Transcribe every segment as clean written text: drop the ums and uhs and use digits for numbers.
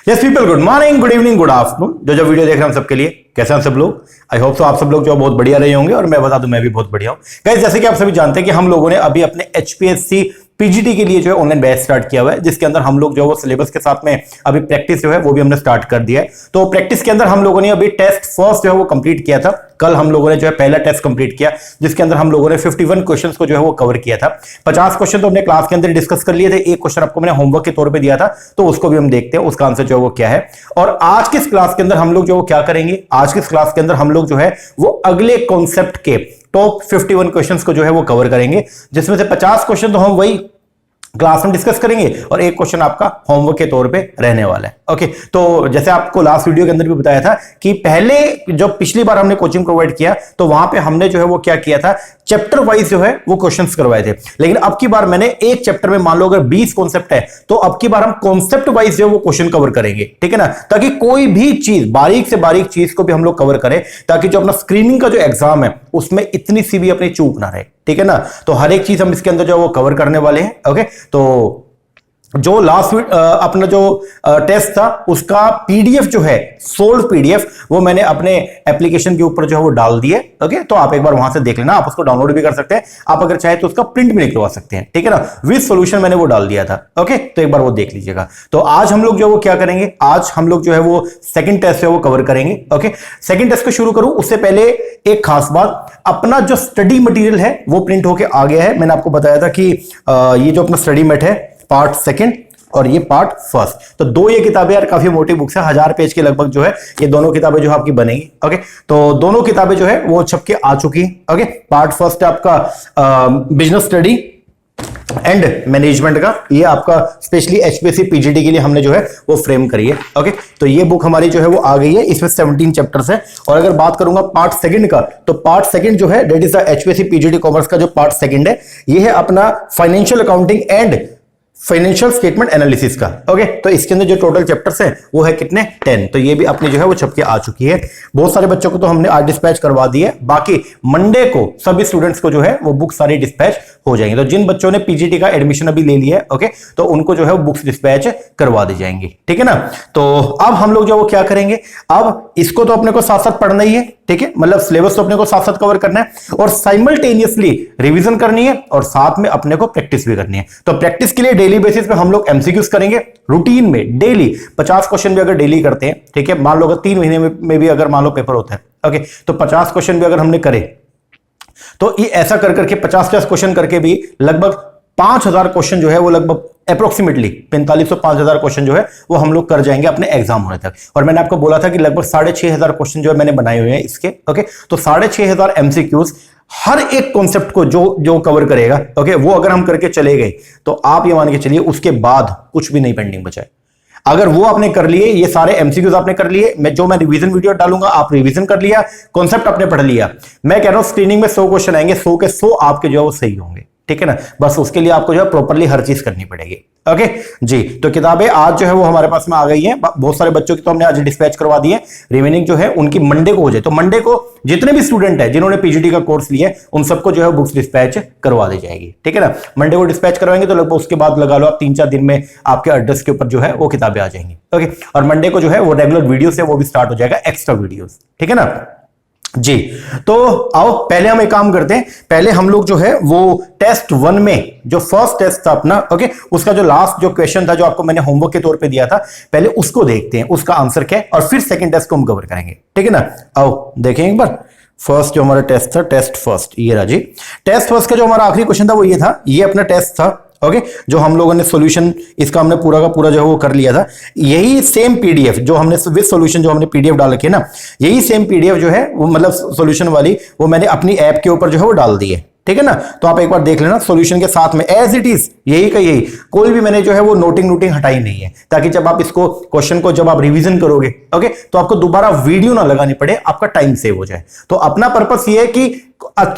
Yes people, good morning, good evening, good afternoon. जो video देख रहे हैं हम सबके लिए कैसे हैं सब लोग। आई होप तो आप सब लोग जो बहुत बढ़िया रहे होंगे और मैं बता दूं मैं भी बहुत बढ़िया हूं। गाइस, जैसे कि आप सभी जानते हैं कि हम लोगों ने अभी अपने एचपीएससी पीजीटी के लिए जो है ऑनलाइन बैच स्टार्ट किया हुआ है, जिसके अंदर हम लोग जो है वो सिलेबस के साथ में अभी प्रैक्टिस जो है वो भी हमने स्टार्ट कर दिया है। तो प्रैक्टिस के अंदर हम लोगों ने अभी टेस्ट फर्स्ट जो है वो कंप्लीट किया था। कल हम लोगों ने जो है पहला टेस्ट कंप्लीट किया, जिसके अंदर हम लोगों ने 51 क्वेश्चंस को जो है वो कवर किया था। 50 क्वेश्चन तो हमने क्लास के अंदर डिस्कस कर लिए थे, एक क्वेश्चन आपको मैंने होमवर्क के तौर पे दिया था, तो उसको भी हम देखते हैं उसका आंसर जो है वो क्या है। और आज की इस क्लास के अंदर हम लोग जो वो क्या करेंगे, आज की इस क्लास के अंदर हम लोग जो है वो अगले कॉन्सेप्ट के टॉप 51 क्वेश्चंस को जो है वो कवर करेंगे, जिसमें से 50 क्वेश्चन तो हम वही क्लास में डिस्कस करेंगे और एक क्वेश्चन आपका होमवर्क के तौर पे रहने वाला है। ओके, तो जैसे आपको लास्ट वीडियो के अंदर भी बताया था कि पहले जो पिछली बार हमने कोचिंग प्रोवाइड किया तो वहां पे हमने जो है वो क्या किया था, चैप्टर वाइज जो है वो क्वेश्चंस करवाए थे। लेकिन अब की बार मैंने एक चैप्टर में मान लो अगर 20 कॉन्सेप्ट है तो अब की बार हम कॉन्सेप्ट वाइज जो है वो क्वेश्चन कवर करेंगे, ठीक है ना, ताकि कोई भी चीज बारीक से बारीक चीज को भी हम लोग कवर करें, ताकि जो अपना स्क्रीनिंग का जो एग्जाम है उसमें इतनी सी भी अपनी चूक ना रहे, ठीक है ना। तो हर एक चीज हम इसके अंदर जो वो कवर करने वाले हैं। ओके, तो जो लास्ट अपना जो टेस्ट था उसका पीडीएफ जो है, सोल्ड पीडीएफ, वो मैंने अपने एप्लीकेशन के ऊपर जो है वो डाल दिए। ओके, तो आप एक बार वहां से देख लेना, आप उसको डाउनलोड भी कर सकते हैं, आप अगर चाहे तो उसका प्रिंट भी निकलवा सकते हैं, ठीक है ना। विद सॉल्यूशन मैंने वो डाल दिया था। ओके, तो एक बार वो देख लीजिएगा। तो आज हम लोग जो वो क्या करेंगे, आज हम लोग जो है वो सेकंड टेस्ट है वो कवर करेंगे। ओके, सेकंड टेस्ट को शुरू करूं उससे पहले एक खास बात, अपना जो स्टडी मटेरियल है वो प्रिंट होके आ गया है। मैंने आपको बताया था कि ये जो अपना स्टडी मेट है पार्ट सेकंड और ये पार्ट फर्स्ट, तो दो ये किताबें यार काफी मोटी बुक्स है, 1000 पेज के लगभग जो है ये दोनों किताबें जो है आपकी बनेगी। ओके, तो दोनों किताबें जो है वो छप के आ चुकी है। ओके, पार्ट फर्स्ट है आपका बिजनेस स्टडी एंड मैनेजमेंट का, ये आपका स्पेशली एचपीएससी पीजीटी के लिए हमने जो है वो फ्रेम करी है। ओके, तो ये बुक हमारी जो है वो आ गई है, इसमें 17 चैप्टर्स है। और अगर बात करूंगा पार्ट सेकंड का, तो पार्ट सेकंड जो है that is the HPSC PGT commerce का जो पार्ट सेकंड है, ये है अपना financial accounting and financial statement analysis का। ओके, तो इसके अंदर जो टोटल चैप्टर्स हैं वो है कितने, 10। तो ये भी अपनी जो है वो छप के आ चुकी है। बहुत सारे बच्चों को तो हमने आज डिस्पैच करवा दी है, बाकी मंडे को सभी स्टूडेंट्स को जो है वो बुक सारी डिस्पैच हो जाएंगे। तो जिन बच्चों ने पीजीटी का एडमिशन अभी ले लिया है, ओके, तो उनको जो है वो बुक्स डिस्पैच करवा दी जाएंगी, ठीक है ना। तो अब हम लोग जो वो क्या करेंगे, अब इसको तो अपने को साथ साथ पढ़ना ही है, ठीक है, मतलब सिलेबस तो अपने को साथ साथ कवर करना है और साइमल्टेनियसली रिवीजन करनी है और साथ में अपने को प्रैक्टिस भी करनी है। तो प्रैक्टिस के लिए डेली बेसिस पे हम लोग एमसीक्यूज करेंगे रूटीन में डेली। 50 क्वेश्चन भी अगर डेली करते हैं, ठीक है, मान लो अगर 3 महीने में भी अगर मान लो पेपर होता है, ओके, तो 50 क्वेश्चन भी अगर हमने करे तो ये ऐसा कर करके 50 क्वेश्चन करके भी लगभग 5000 क्वेश्चन जो है वो लगभग अप्रोक्सीमेटली 4500 5000 क्वेश्चन जो है वो हम लोग कर जाएंगे अपने एग्जाम होने तक। और मैंने आपको बोला था कि लगभग 6500 क्वेश्चन जो है मैंने बनाए हुए हैं इसके। ओके, तो 6500 एमसीक्यूज हर एक कॉन्सेप्ट को जो जो कवर करेगा, ओके, वो अगर हम करके चले गए तो आप ये मान के चलिए उसके बाद कुछ भी नहीं पेंडिंग बचा है। अगर वो आपने कर लिए, ये सारे एमसीक्यूज आपने कर लिए, मैं रिवीजन वीडियो डालूंगा, आप रिवीजन कर लिया, कॉन्सेप्ट आपने पढ़ लिया, मैं कह रहा हूं स्क्रीनिंग में 100 क्वेश्चन आएंगे, 100 के 100 आपके जो है वो सही होंगे, ठीक है ना। बस उसके लिए आपको जो है प्रॉपर्ली हर चीज करनी पड़ेगी। ओके जी, तो किताबें आज जो है वो हमारे पास में आ गई हैं। बहुत सारे बच्चों की तो हमने आज डिस्पैच करवा दी है, रिमेनिंग जो है उनकी मंडे को हो जाए। तो मंडे को जितने भी स्टूडेंट है जिन्होंने पीजीटी का कोर्स लिया है उन सबको जो है बुक्स डिस्पैच करवा दी जाएगी, ठीक है ना। मंडे को डिस्पैच करवाएंगे तो लगभग उसके बाद लगा लो आप 3-4 दिन में आपके एड्रेस के ऊपर जो है वो किताबें आ जाएंगी। ओके, और मंडे को जो है वो रेगुलर वीडियो से वो भी स्टार्ट हो जाएगा, एक्स्ट्रा वीडियोस, ठीक है ना जी। तो आओ पहले हम एक काम करते हैं, पहले हम लोग जो है वो टेस्ट 1 में जो फर्स्ट टेस्ट था अपना, ओके, उसका जो लास्ट जो क्वेश्चन था जो आपको मैंने होमवर्क के तौर पे दिया था, पहले उसको देखते हैं उसका आंसर क्या है और फिर सेकंड टेस्ट को हम कवर करेंगे, ठीक है ना। आओ देखें एक बार। फर्स्ट जो हमारा टेस्ट था, टेस्ट फर्स्ट, ये रहा जी। टेस्ट फर्स्ट का जो हमारा आखिरी क्वेश्चन था वो ये था, ये अपना टेस्ट था। ओके, जो हम लोगों ने सॉल्यूशन इसका हमने पूरा का पूरा जो है वो कर लिया था। यही सेम पीडीएफ जो हमने विद सॉल्यूशन जो हमने पीडीएफ डाल रखी है ना, यही सेम पीडीएफ जो है वो मतलब सॉल्यूशन वाली वो मैंने अपनी ऐप के ऊपर जो है वो डाल दी है, ठीक है ना। तो आप एक बार देख लेना सॉल्यूशन के साथ में एज इट इज यही का यही, कोई भी मैंने जो है वो नोटिंग हटाई नहीं है, ताकि जब आप इसको क्वेश्चन को जब आप रिवीजन करोगे, ओके, तो आपको दोबारा वीडियो ना लगानी पड़े, आपका टाइम सेव हो जाए। तो अपना पर्पस ये है कि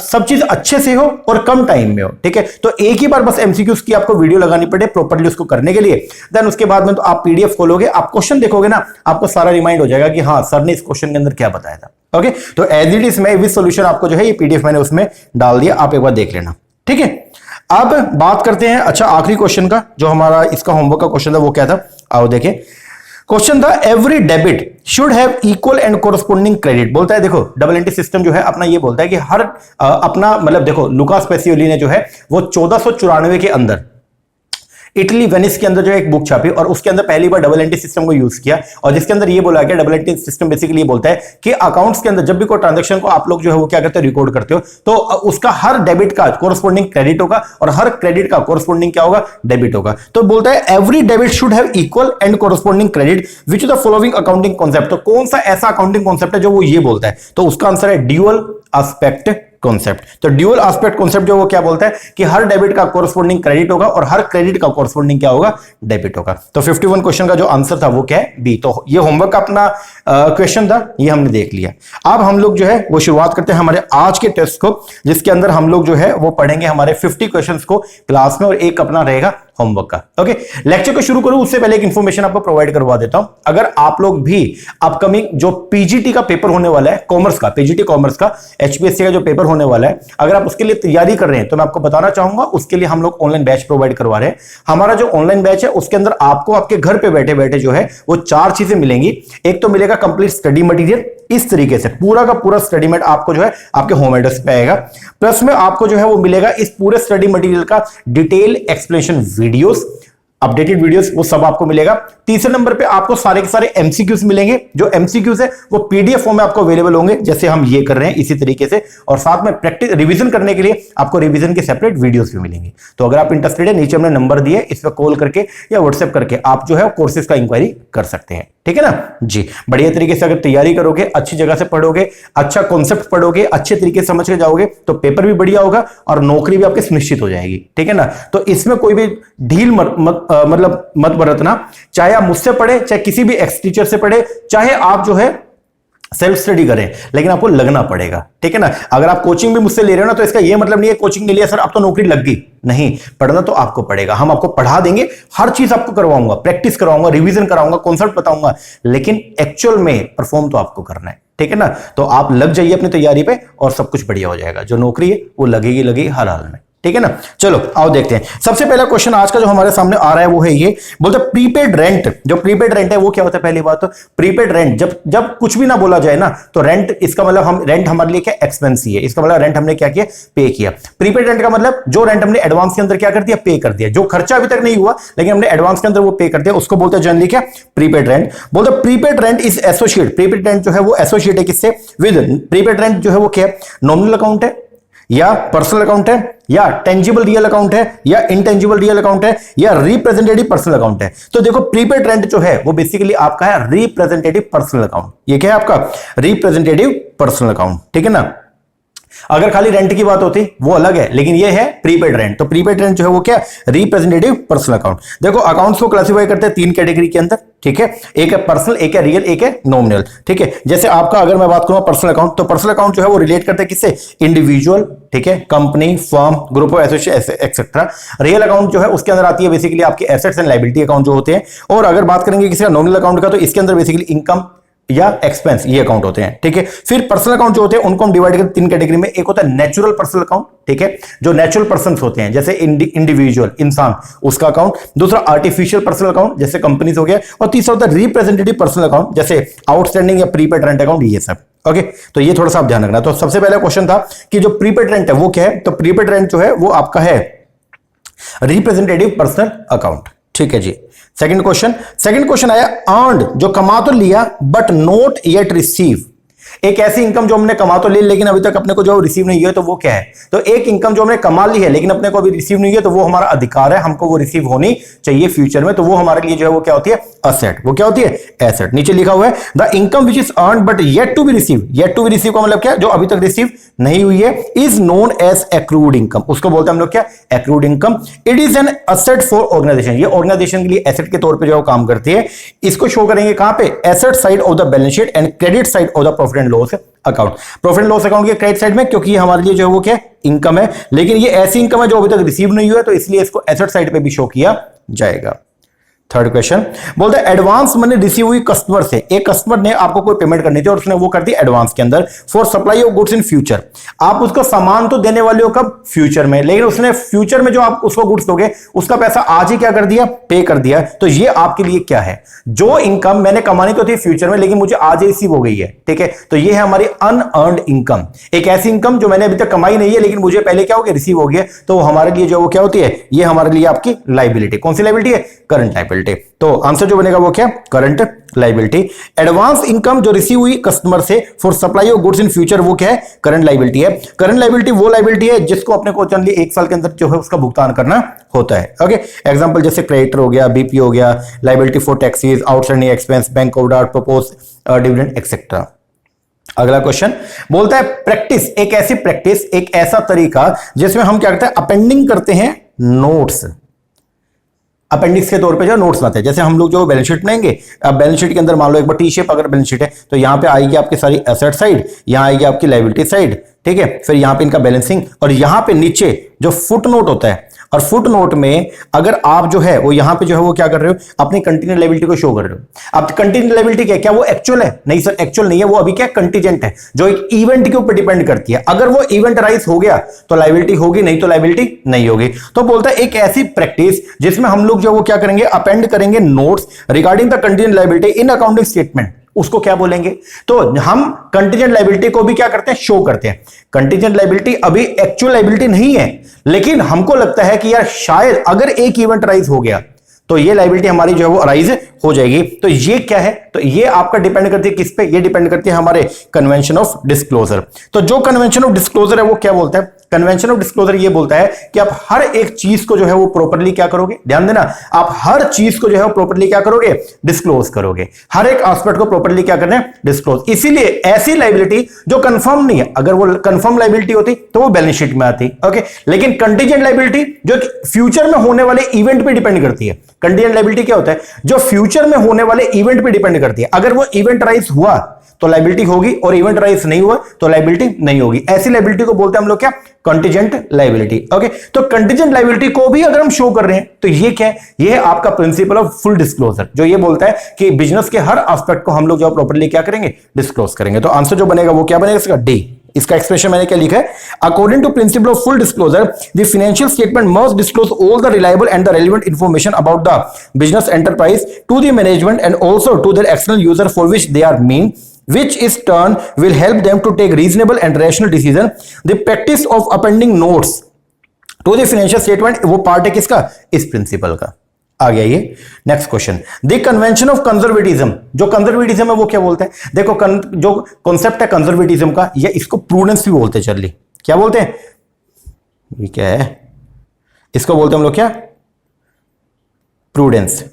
सब चीज अच्छे से हो और कम टाइम में हो, ठीक है। तो एक ही बार बस एमसीक्यूज की आपको वीडियो लगानी पड़े प्रॉपर्ली उसको करने के लिए, देन उसके बाद में तो आप पीडीएफ खोलोगे, आप क्वेश्चन देखोगे ना, आपको सारा रिमाइंड हो जाएगा कि हाँ सर ने इस क्वेश्चन के अंदर क्या बताया था। ओके, तो एज इट इज मैं विद सॉल्यूशन आपको जो है ये पीडीएफ मैंने उसमें डाल दिया, आप एक बार देख लेना, ठीक है। अब बात करते हैं अच्छा आखिरी क्वेश्चन का, जो हमारा इसका होमवर्क का क्वेश्चन था वो क्या था, आओ देखें। क्वेश्चन था every debit should have equal and corresponding credit. बोलता है देखो डबल एंट्री सिस्टम जो है अपना ये बोलता है कि हर अपना मतलब देखो लुकास पेसियोली ने जो है वो 1494 के अंदर इटली वेनिस के अंदर जो एक बुक छापी और उसके अंदर पहली बार डबल एंट्री सिस्टम को यूज किया और जिसके अंदर ये बोला गया डबल एंट्री सिस्टम बेसिकली ये बोलता है कि अकाउंट्स के अंदर जब भी कोई ट्रांजैक्शन को आप लोग जो है वो क्या करते हो रिकॉर्ड करते हो तो उसका हर डेबिट का कोरस्पोंडिंग क्रेडिट होगा और हर क्रेडिट का कोरस्पोंडिंग क्या होगा डेबिट होगा। तो बोलता है every debit should have equal and corresponding credit which is the following accounting concept. तो कौन सा ऐसा अकाउंटिंग कॉन्सेप्ट है जो वो ये बोलता है? तो उसका आंसर है ड्यूअल एस्पेक्ट कॉन्सेप्ट। तो ड्यूअल एस्पेक्ट कॉन्सेप्ट जो वो क्या बोलता है कि हर डेबिट का कोरस्पोंडिंग क्रेडिट होगा और हर क्रेडिट का कोरस्पोंडिंग क्या होगा डेबिट होगा। तो 51 क्वेश्चन का जो आंसर था वो क्या है बी। तो ये होमवर्क का अपना क्वेश्चन था, ये हमने देख लिया। अब हम लोग जो है वो शुरुआत करते हैं हमारे आज के टेस्ट को जिसके अंदर हम लोग जो है वो पढ़ेंगे हमारे 50 क्वेश्चंस को क्लास में और एक अपना रहेगा होमवर्क का। ओके, लेक्चर को शुरू करूं उससे पहले एक इंफॉर्मेशन आपको प्रोवाइड करवा देता हूं। अगर आप लोग भी अपकमिंग जो पीजीटी का पेपर होने वाला है कॉमर्स का, पीजीटी कॉमर्स का एचपीएससी का जो पेपर होने वाला है, अगर आप उसके लिए तैयारी कर रहे हैं तो मैं आपको बताना चाहूंगा उसके लिए हम लोग ऑनलाइन बैच प्रोवाइड करवा रहे हैं। हमारा जो ऑनलाइन बैच है उसके अंदर आपको आपके घर पे बैठे बैठे जो है वो 4 चीजें मिलेंगी। एक तो मिलेगा कंप्लीट स्टडी मटेरियल, इस तरीके से पूरा का पूरा स्टडी मटेरियल आपको जो है आपके होम एड्रेस पे आएगा। प्लस में आपको जो है वो मिलेगा इस पूरे स्टडी मटेरियल का detail explanation videos, updated videos, वो सब आपको मिलेगा। तीसरे नंबर पे आपको सारे के सारे एमसीक्यूज मिलेंगे। जो एमसीक्यूज है वो पीडीएफ फॉर्म में आपको अवेलेबल होंगे जैसे हम ये कर रहे हैं इसी तरीके से, और साथ में प्रैक्टिस रिवीजन करने के लिए आपको रिवीजन के सेपरेट वीडियोस भी मिलेंगे। तो अगर आप इंटरेस्टेड है नीचे हमने नंबर दिए, इस पर कॉल करके या व्हाट्सएप करके आप जो है कोर्सेज का इंक्वायरी कर सकते हैं। ठीक है ना जी। बढ़िया तरीके से अगर तैयारी करोगे, अच्छी जगह से पढ़ोगे, अच्छा कॉन्सेप्ट पढ़ोगे, अच्छे तरीके से समझ के जाओगे तो पेपर भी बढ़िया होगा और नौकरी भी आपकी सुनिश्चित हो जाएगी। ठीक है ना। तो इसमें कोई भी ढील मत बरतना, चाहे आप मुझसे पढ़े, चाहे किसी भी एक्स टीचर से पढ़े, चाहे आप जो है सेल्फ स्टडी करें, लेकिन आपको लगना पड़ेगा। ठीक है ना। अगर आप कोचिंग भी मुझसे ले रहे हो ना तो इसका ये मतलब नहीं है कोचिंग नहीं लिया सर अब तो नौकरी लग गई, नहीं, पढ़ना तो आपको पड़ेगा। हम आपको पढ़ा देंगे, हर चीज आपको करवाऊंगा, प्रैक्टिस करवाऊंगा, रिवीजन कराऊंगा, कॉन्सेप्ट बताऊंगा, लेकिन एक्चुअल में परफॉर्म तो आपको करना है। ठीक है ना। तो आप लग जाइए अपनी तैयारी पे और सब कुछ बढ़िया हो जाएगा। जो नौकरी है वो लगेगी हर हाल में। ठीक है ना। चलो आओ देखते हैं। सबसे पहला क्वेश्चन आज का जो हमारे सामने आ रहा है वो है ये, बोलते प्रीपेड रेंट। जो प्रीपेड रेंट है वो क्या होता है? पहली बात तो प्रीपेड रेंट जब कुछ भी ना बोला जाए ना तो रेंट, इसका मतलब हम रेंट हमारे लिए क्या एक्सपेंस ही है, इसका मतलब रेंट हमने क्या किया पे किया। प्रीपेड रेंट का मतलब जो रेंट हमने एडवांस के अंदर क्या कर दिया पे कर दिया, जो खर्चा अभी तक नहीं हुआ लेकिन हमने एडवांस के अंदर वो पे कर दिया, उसको बोलते हैं जनरली क्या प्रीपेड रेंट। बोलते prepaid rent is associate, prepaid rent जो है वो एसोसिएट है किससे? विद प्रीपेड रेंट जो है वो क्या है? नॉमिनल अकाउंट है या पर्सनल अकाउंट है या टेंजिबल रियल अकाउंट है या इनटेंजिबल रियल अकाउंट है या रिप्रेजेंटेटिव पर्सनल अकाउंट है। तो देखो प्रीपेड रेंट जो है वो बेसिकली आपका है रिप्रेजेंटेटिव पर्सनल अकाउंट। ये क्या है आपका? Representative personal account. ठीक है ना। अगर खाली रेंट की बात होती वो अलग है, लेकिन ये है प्रीपेड रेंट। तो प्रीपेड रेंट जो है वो क्या? Representative personal account. देखो अकाउंट्स को क्लासिफाई करते हैं 3 कैटेगरी के अंदर। ठीक है, एक है पर्सनल, एक है रियल, एक है नॉमिनल। ठीक है, जैसे आपका अगर मैं बात करूं पर्सनल अकाउंट, तो पर्सनल अकाउंट जो है वो रिलेट करते हैं किससे? इंडिविजुअल, ठीक है, company, firm, group of association etcetera. Real account जो है उसके अंदर आती है बेसिकली आपके एसेट्स एंड लायबिलिटी अकाउंट जो होते हैं। और अगर बात करेंगे किसी का नॉमिनल अकाउंट का तो इसके अंदर बेसिकली इनकम या एक्सपेंस ये अकाउंट होते हैं। ठीक है, फिर पर्सनल अकाउंट जो होते हैं उनको हम डिवाइड करते हैं 3 कैटेगरी में। एक होता है नेचुरल पर्सनल अकाउंट, ठीक है, जो नेचुरल पर्संस होते हैं जैसे इंडिविजुअल इंसान, उसका अकाउंट। दूसरा आर्टिफिशियल पर्सनल अकाउंट जैसे कंपनीज हो गया, और तीसरा होता है रिप्रेजेंटेटिव पर्सनल अकाउंट जैसे आउटस्टैंडिंग या प्रीपेड रेंट अकाउंट, ये सब। ओके, तो ये थोड़ा सा आप ध्यान रखना। तो सबसे पहला क्वेश्चन था कि जो प्रीपेड रेंट है वो क्या है? तो प्रीपेड रेंट जो है वो आपका है रिप्रेजेंटेटिव पर्सनल अकाउंट। ठीक है जी। सेकंड क्वेश्चन आया अर्न्ड, जो कमा तो लिया बट नॉट येट रिसीव। एक ऐसी इनकम जो हमने कमा तो ली लेकिन अभी तक अपने को जो रिसीव नहीं हुआ, तो वो क्या है? तो एक इनकम जो हमने कमा ली है लेकिन अपने को अभी रिसीव नहीं हुई, तो वो हमारा अधिकार है, हमको वो रिसीव होनी चाहिए फ्यूचर में। तो वो हमारे लिए जो है वो क्या होती है? असेट। वो क्या होती है? एसेट। नीचे लिखा हुआ है the income which is earned but yet to be receive. Yet to be receive का मतलब क्या? जो अभी तक रिसीव नहीं हुई है, is known as accrued income. उसको बोलते हैं हम लोग क्या? Accrued income. It is an asset for organisation. ये ऑर्गेनाइजेशन के लिए एसेट के तौर पर जो काम करती है। इसको शो करेंगे कहां पे? Asset side of the balance sheet and credit side of the profit and loss account. Profit and loss account के क्रेडिट साइड में, क्योंकि ये हमारे लिए जो है वो क्या? इनकम है, लेकिन ये ऐसी इनकम है जो अभी तक रिसीव नहीं हुआ है, तो इसलिए इसको एसेट साइड पे भी शो किया जाएगा। थर्ड क्वेश्चन बोलते हैं एडवांस मनी रिसीव हुई कस्टमर से, एक कस्टमर ने आपको कोई पेमेंट करनी थी और उसने वो कर दी एडवांस के अंदर for supply of goods in future. आप उसको सामान तो देने वाले हो कब, फ्यूचर में, लेकिन उसने फ्यूचर में जो आप उसको गुड्स दोगे उसका पैसा आज ही क्या कर दिया, पे कर दिया। तो ये आपके लिए क्या है, जो इनकम मैंने कमानी तो थी फ्यूचर में लेकिन मुझे आज ही रिसीव हो गई है, ठीक है। तो ये है हमारी अनअर्न्ड इनकम, एक ऐसी इनकम जो मैंने अभी तक कमाई नहीं है लेकिन मुझे पहले क्या हो गया, रिसीव हो गया। तो वो हमारे लिए जो वो क्या होती है, ये हमारे लिए आपकी लाइबिलिटी, कौन सी लाइबिलिटी है, करंट लाइबिलिटी। तो आंसर जो बनेगा वो क्या, करंट लाइबिलिटी। एडवांस इनकम जो रिसीव हुई कस्टमर से for supply of goods in future वो क्या है, करंट लाइबिलिटी है। करंट लाइबिलिटी वो लाइबिलिटी है जिसको अपने को जनरली एक साल के अंदर जो है उसका भुगतान करना होता है। ओके, एग्जांपल जैसे क्रेडिटर हो गया, बीपी हो गया, liability for taxes, outstanding expense, bank overdraft, propose dividend etcetera. अगला क्वेश्चन बोलता है प्रैक्टिस, एक ऐसी प्रैक्टिस, एक ऐसा तरीका जिसमें हम क्या करते हैं, अपेंडिंग करते हैं नोट्स। अपेंडिक्स के तौर पे जो नोट्स बनाते हैं, जैसे हम लोग जो बैलेंस शीट बनाएंगे, अब बैलेंस शीट के अंदर मान लो एक बार टी शेप अगर बैलेंस शीट है तो यहां पे आएगी आपकी सारी एसेट साइड, यहां आएगी आपकी लायबिलिटी साइड, ठीक है। फिर यहां पे इनका बैलेंसिंग और यहां पे नीचे जो फुट नोट होता है, और फुट नोट में अगर आप जो है वो यहां पे जो है वो क्या कर रहे हो, अपनी कंटीजेंट लायबिलिटी को शो कर रहे हो। अब कंटीजेंट लायबिलिटी क्या है, क्या वो एक्चुअल है, नहीं सर एक्चुअल नहीं है, वो अभी क्या कंटीजेंट है जो एक इवेंट के ऊपर डिपेंड करती है। अगर वो इवेंट राइज हो गया तो लायबिलिटी होगी, नहीं तो लायबिलिटी नहीं होगी। तो बोलता है एक ऐसी प्रैक्टिस जिसमें हम लोग जो वो क्या करेंगे, अपेंड करेंगे notes regarding the contingent liability in accounting statement, उसको क्या बोलेंगे। तो हम कंटीजेंट लायबिलिटी को भी क्या करते हैं, शो करते हैं। कंटीजेंट लायबिलिटी अभी एक्चुअल लायबिलिटी नहीं है लेकिन हमको लगता है कि यार शायद अगर एक इवेंट राइज हो गया तो ये लायबिलिटी हमारी जो है वो अराइज हो जाएगी। तो ये क्या है, तो ये आपका डिपेंड करती है किस पे, ये डिपेंड करती है हमारे कन्वेंशन ऑफ डिस्क्लोजर। तो जो कन्वेंशन ऑफ डिस्क्लोजर है वो क्या बोलता है, कन्वेंशन ऑफ डिस्क्लोजर ये बोलता है कि आप हर एक चीज को जो है वो प्रॉपर्ली क्या करोगे, ध्यान देना, आप हर चीज को जो है वो प्रॉपर्ली क्या करोगे, डिस्क्लोज करोगे। हर एक एस्पेक्ट को प्रॉपर्ली क्या करना है, डिस्क्लोज। इसीलिए ऐसी लायबिलिटी जो कंफर्म नहीं है, अगर वो कंफर्म लायबिलिटी होती तो वो बैलेंस शीट में आती, ओके। लेकिन कंटीजेंट लायबिलिटी जो फ्यूचर में होने वाले इवेंट पे डिपेंड करती है। कंटीजेंट लायबिलिटी क्या होता है, जो फ्यूचर में होने वाले इवेंट पे डिपेंड करती है। अगर वो इवेंट राइज हुआ तो लायबिलिटी होगी और इवेंट राइज नहीं हुआ तो लायबिलिटी नहीं होगी। ऐसी लायबिलिटी को बोलते हैं हम लोग क्या, कंटीजेंट लायबिलिटी, ओके। तो कंटीजेंट लायबिलिटी को भी अगर हम शो कर रहे हैं तो ये क्या है, ये है आपका प्रिंसिपल ऑफ फुल डिस्क्लोजर, जो ये बोलता है कि बिजनेस के हर एस्पेक्ट को हम लोग जो प्रॉपर्ली क्या करेंगे, डिस्क्लोज करेंगे। तो आंसर जो बनेगा वो क्या बनेगा, इसका डी। इसका एक्सप्रेशन मैंने क्या लिखा है, according to principle of full disclosure the financial statement must disclose all the reliable and the relevant information about the business enterprise to the management and also to their external user for which they are mean, which is turn will help them to take reasonable and rational decision. The practice of appending notes to the financial statement वो part है किसका, इस principal का। आ गया ये next question, the convention of conservatism. जो conservatism है वो क्या बोलते हैं, देखो जो कॉन्सेप्ट है कंजर्वेटिज्म का, या इसको प्रूडेंस भी बोलते हैं। चलिए क्या बोलते हैं, ये क्या है, इसको बोलते हैं हम लोग क्या, प्रूडेंस।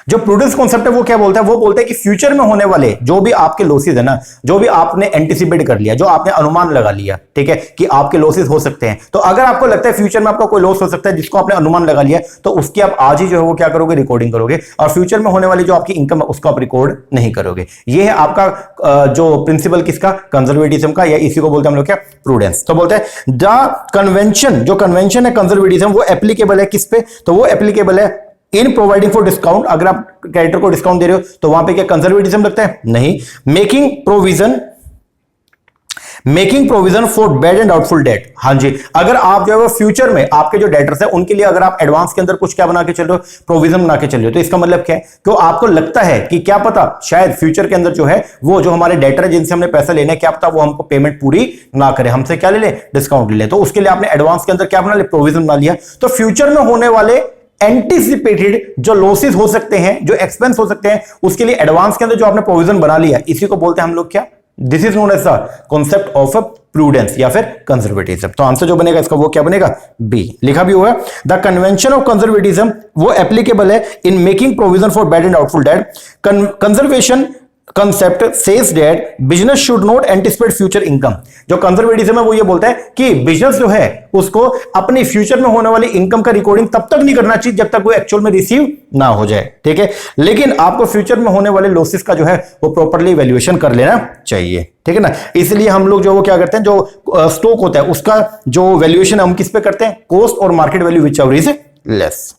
जो प्रूडेंस कॉन्सेप्ट है वो क्या बोलता है, वो बोलता है कि फ्यूचर में होने वाले जो भी आपके लॉसेस है ना, जो भी आपने एंटिसिपेट कर लिया, जो आपने अनुमान लगा लिया, ठीक है, कि आपके लॉसेस हो सकते हैं, तो अगर आपको लगता है फ्यूचर में आपको कोई लॉस हो सकता है जिसको आपने अनुमान लगा लिया, तो उसकी आप आज ही जो है वो क्या करोगे, रिकॉर्डिंग करोगे, और फ्यूचर में होने वाली जो आपकी इनकम है उसको आप रिकॉर्ड नहीं करोगे। ये है आपका जो प्रिंसिपल किसका, कंजर्वेटिज्म का, या इसी को बोलते हैं हम लोग क्या, प्रूडेंस। तो बोलते हैं द कन्वेंशन, जो कन्वेंशन है कंजर्वेटिज्म वो एप्लीकेबल है किस पे, तो वो एप्लीकेबल है इन प्रोवाइडिंग फॉर डिस्काउंट। अगर आप क्रेडिटर को डिस्काउंट दे रहे हो तो वहां पे क्या कंजर्वेटिज्म लगता है, नहीं। Making provision for bad and doubtful debt, हाँ जी, अगर आप जो है वो फ्यूचर में आपके जो डेटर्स है उनके लिए अगर आप एडवांस के अंदर कुछ क्या बना के चल रहे हो, प्रोविजन बना के चल रहे हो, तो इसका मतलब क्या है, तो आपको लगता है कि क्या पता शायद फ्यूचर के अंदर जो है वो जो हमारे डेटर है जिनसे हमने पैसा लेना है, क्या पता वो हमको पेमेंट पूरी ना करे, हमसे क्या ले ले, डिस्काउंट ले ले, तो उसके लिए आपने एडवांस के अंदर क्या बना ले, प्रोविजन बना लिया। तो फ्यूचर में होने वाले एंटीसिपेटेड जो लॉसेस हो सकते हैं, जो एक्सपेंस हो सकते हैं, उसके लिए एडवांस के अंदर जो आपने प्रोविजन बना लिया, इसी को बोलते हैं हम लोग क्या, this is known as the concept of prudence या फिर कंजर्वेटिज्म। तो आंसर जो बनेगा इसका वो क्या बनेगा, बी। लिखा भी हुआ है द कन्वेंशन ऑफ कंजर्वेटिज्म वो एप्लीकेबल है in making provision for bad and doubtful debt. Conservation concept says that business should not anticipate future income. जो कंजर्वेटिज्म है वो ये बोलता है कि बिजनेस जो है उसको अपनी फ्यूचर में होने वाली इनकम का रिकॉर्डिंग तब तक नहीं करना चाहिए जब तक वो एक्चुअल में रिसीव ना हो जाए, ठीक है। लेकिन आपको फ्यूचर में होने वाले लॉसेस का जो है वो प्रॉपर्ली वैल्यूएशन कर लेना चाहिए, ठीक है ना। इसलिए हम लोग जो वो क्या करते हैं, जो स्टॉक होता है उसका जो वैल्यूएशन हम किस पे करते हैं, कॉस्ट और market value which ever is less.